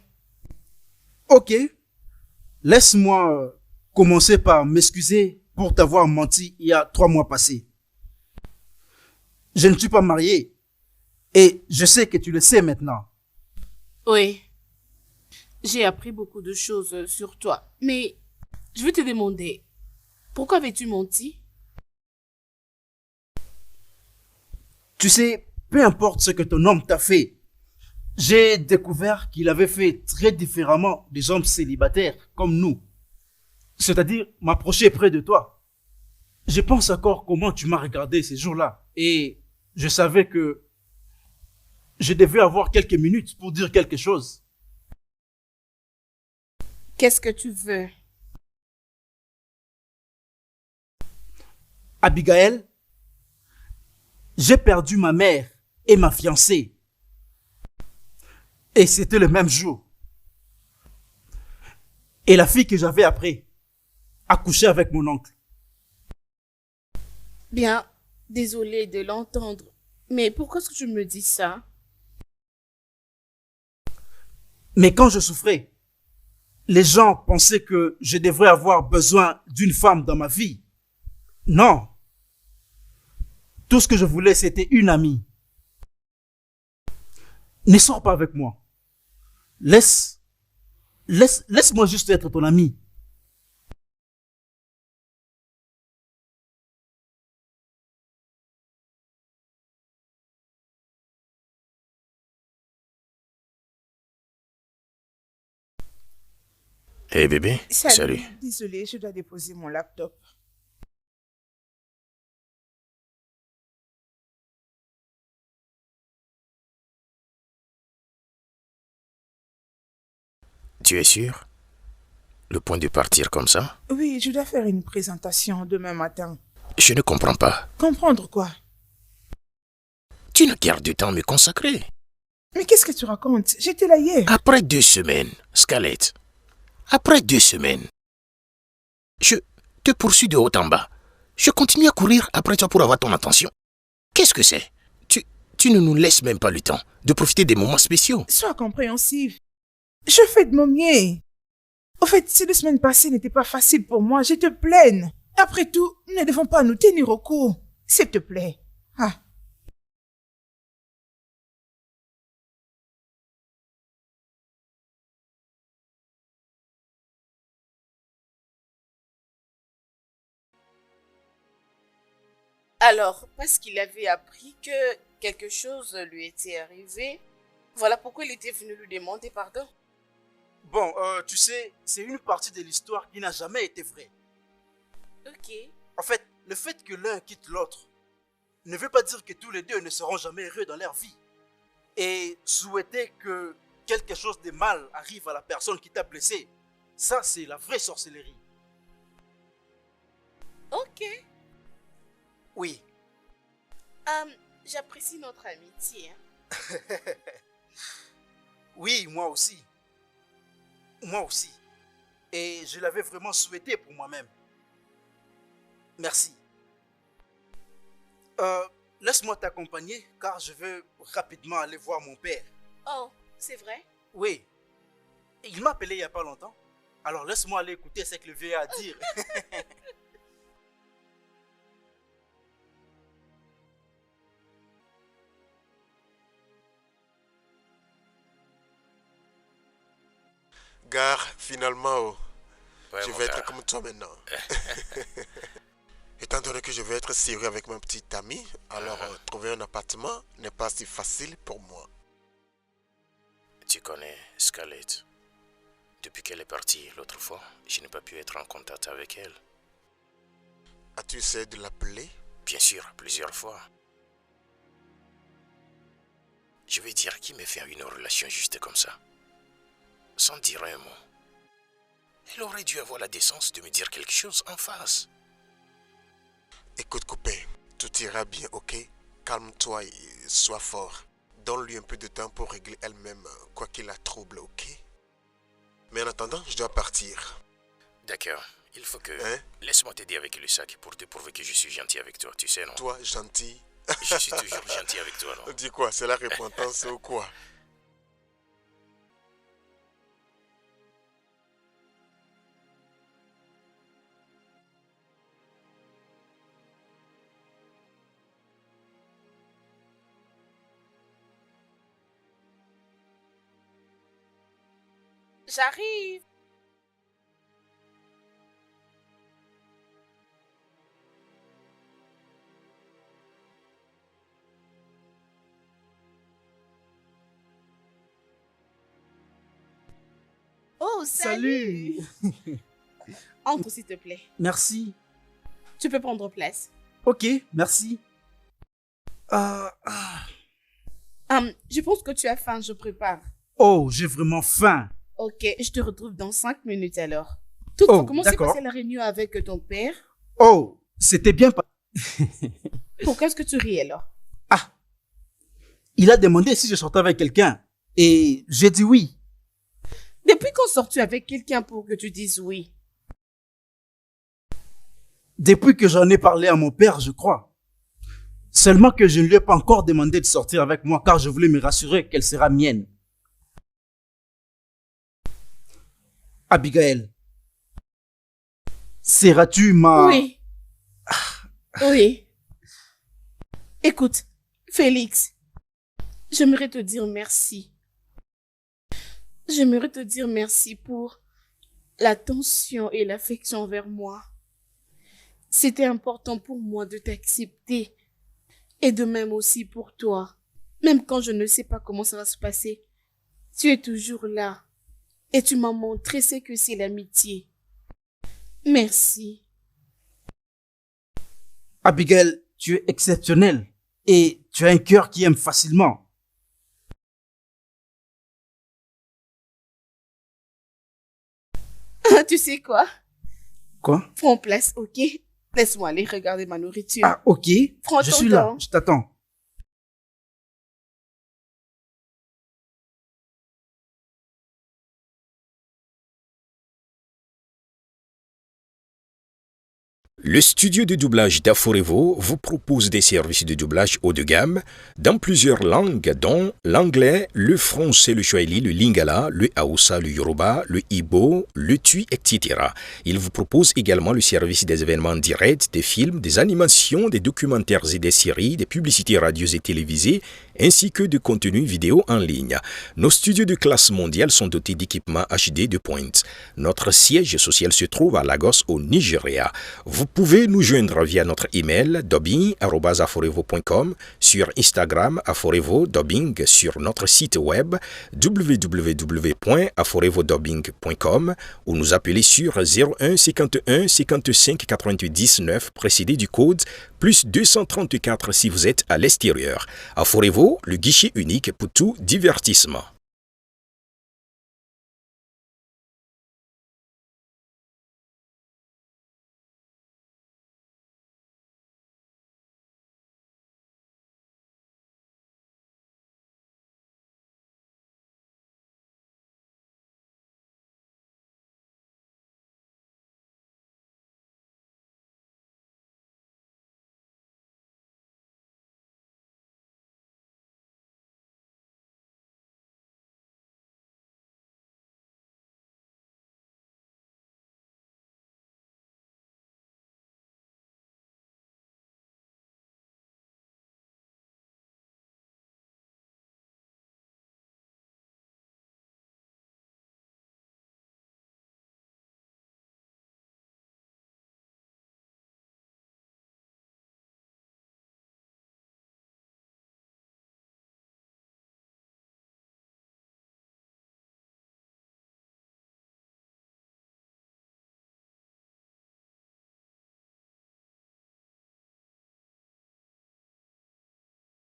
Ok. Laisse-moi commencer par m'excuser pour t'avoir menti il y a 3 mois passés. Je ne suis pas marié et je sais que tu le sais maintenant. Oui. J'ai appris beaucoup de choses sur toi. Mais je veux te demander, pourquoi avais-tu menti? Tu sais, peu importe ce que ton homme t'a fait, j'ai découvert qu'il avait fait très différemment des hommes célibataires comme nous. C'est-à-dire m'approcher près de toi. Je pense encore comment tu m'as regardé ces jours-là et je savais que je devais avoir quelques minutes pour dire quelque chose. Qu'est-ce que tu veux? Abigail, j'ai perdu ma mère et ma fiancée. Et c'était le même jour. Et la fille que j'avais après a couché avec mon oncle. Bien, désolée de l'entendre. Mais pourquoi est-ce que tu me dis ça? Mais quand je souffrais, les gens pensaient que je devrais avoir besoin d'une femme dans ma vie. Non. Tout ce que je voulais, c'était une amie. Ne sors pas avec moi. Laisse-moi juste être ton ami. Hey bébé, salut. Désolée, je dois déposer mon laptop. Tu es sûr? Le point de partir comme ça? Oui, je dois faire une présentation demain matin. Je ne comprends pas. Comprendre quoi? Tu n'as guère de temps à me consacrer. Mais qu'est-ce que tu racontes? J'étais là hier. Après 2 semaines, Scarlett. Après 2 semaines. Je te poursuis de haut en bas. Je continue à courir après toi pour avoir ton attention. Qu'est-ce que c'est? Tu ne nous laisses même pas le temps de profiter des moments spéciaux. Sois compréhensif. Je fais de mon mieux. Au fait, ces 2 semaines passées n'étaient pas faciles pour moi. Je te plains. Après tout, nous ne devons pas nous tenir au cou. S'il te plaît. Ah. Alors, parce qu'il avait appris que quelque chose lui était arrivé, voilà pourquoi il était venu lui demander pardon. Bon, tu sais, c'est une partie de l'histoire qui n'a jamais été vraie. Ok. En fait, le fait que l'un quitte l'autre ne veut pas dire que tous les deux ne seront jamais heureux dans leur vie. Et souhaiter que quelque chose de mal arrive à la personne qui t'a blessé, ça c'est la vraie sorcellerie. Ok. Oui. J'apprécie notre amitié. Oui, moi aussi. Moi aussi. Et je l'avais vraiment souhaité pour moi-même. Merci. Laisse-moi t'accompagner car je veux rapidement aller voir mon père. Oh, c'est vrai? Oui. Il m'a appelé il n'y a pas longtemps. Alors laisse-moi aller écouter ce que le vieux a à dire. Gare, finalement, oh, Ouais, je mon vais être gars. comme toi maintenant. Étant donné que je vais être sérieux avec ma petite amie, alors trouver un appartement n'est pas si facile pour moi. Tu connais Scarlett. Depuis qu'elle est partie l'autre fois, je n'ai pas pu être en contact avec elle. As-tu essayé de l'appeler? Bien sûr, plusieurs fois. Je vais dire qui me fait une relation juste comme ça. Sans dire un mot. Elle aurait dû avoir la décence de me dire quelque chose en face. Écoute, copain, tout ira bien, ok? Calme-toi et sois fort. Donne-lui un peu de temps pour régler elle-même quoi qu'il la trouble, ok? Mais en attendant, je dois partir. D'accord, il faut que... Hein? Laisse-moi t'aider avec le sac pour te prouver que je suis gentil avec toi, tu sais, non? Toi, gentil. Je suis toujours gentil avec toi, non? Dis quoi? C'est la repentance ou quoi? J'arrive. Oh, salut. Entre, s'il te plaît. Merci. Tu peux prendre place. Ok, merci. Je pense que tu as faim, je prépare. Oh, j'ai vraiment faim. Ok, je te retrouve dans 5 minutes alors. Toutefois, Oh, comment s'est d'accord. passée la réunion avec ton père? Oh, c'était bien pas. Pourquoi est-ce que tu ris alors? Il a demandé si je sortais avec quelqu'un. Et j'ai dit oui. Depuis quand sors-tu avec quelqu'un pour que tu dises oui? Depuis que j'en ai parlé à mon père, je crois. Seulement que je ne lui ai pas encore demandé de sortir avec moi car je voulais me rassurer qu'elle sera mienne. Abigail, seras-tu ma... Oui. Oui. Écoute, Félix, j'aimerais te dire merci. J'aimerais te dire merci pour l'attention et l'affection vers moi. C'était important pour moi de t'accepter et de même aussi pour toi. Même quand je ne sais pas comment ça va se passer, tu es toujours là et tu m'as montré ce que c'est l'amitié. Merci. Abigail, tu es exceptionnelle et tu as un cœur qui aime facilement. Tu sais quoi? Quoi? Prends place, ok? Laisse-moi aller regarder ma nourriture. Ah, ok. Prends Je ton suis là, temps. je t'attends. Le studio de doublage d'Aforevo vous propose des services de doublage haut de gamme dans plusieurs langues dont l'anglais, le français, le swahili, le lingala, le hausa, le yoruba, le ibo, le tui, etc. Il vous propose également le service des événements directs, des films, des animations, des documentaires et des séries, des publicités radio et télévisées, ainsi que de contenus vidéo en ligne. Nos studios de classe mondiale sont dotés d'équipements HD de pointe. Notre siège social se trouve à Lagos, au Nigeria. Vous pouvez nous joindre via notre email dubbing@aforevo.com, sur Instagram Aforevo Dubbing, sur notre site web www.aforevodubbing.com ou nous appeler sur 01 51 55 88 19 précédé du code plus 234 si vous êtes à l'extérieur. Aforevo, le guichet unique pour tout divertissement.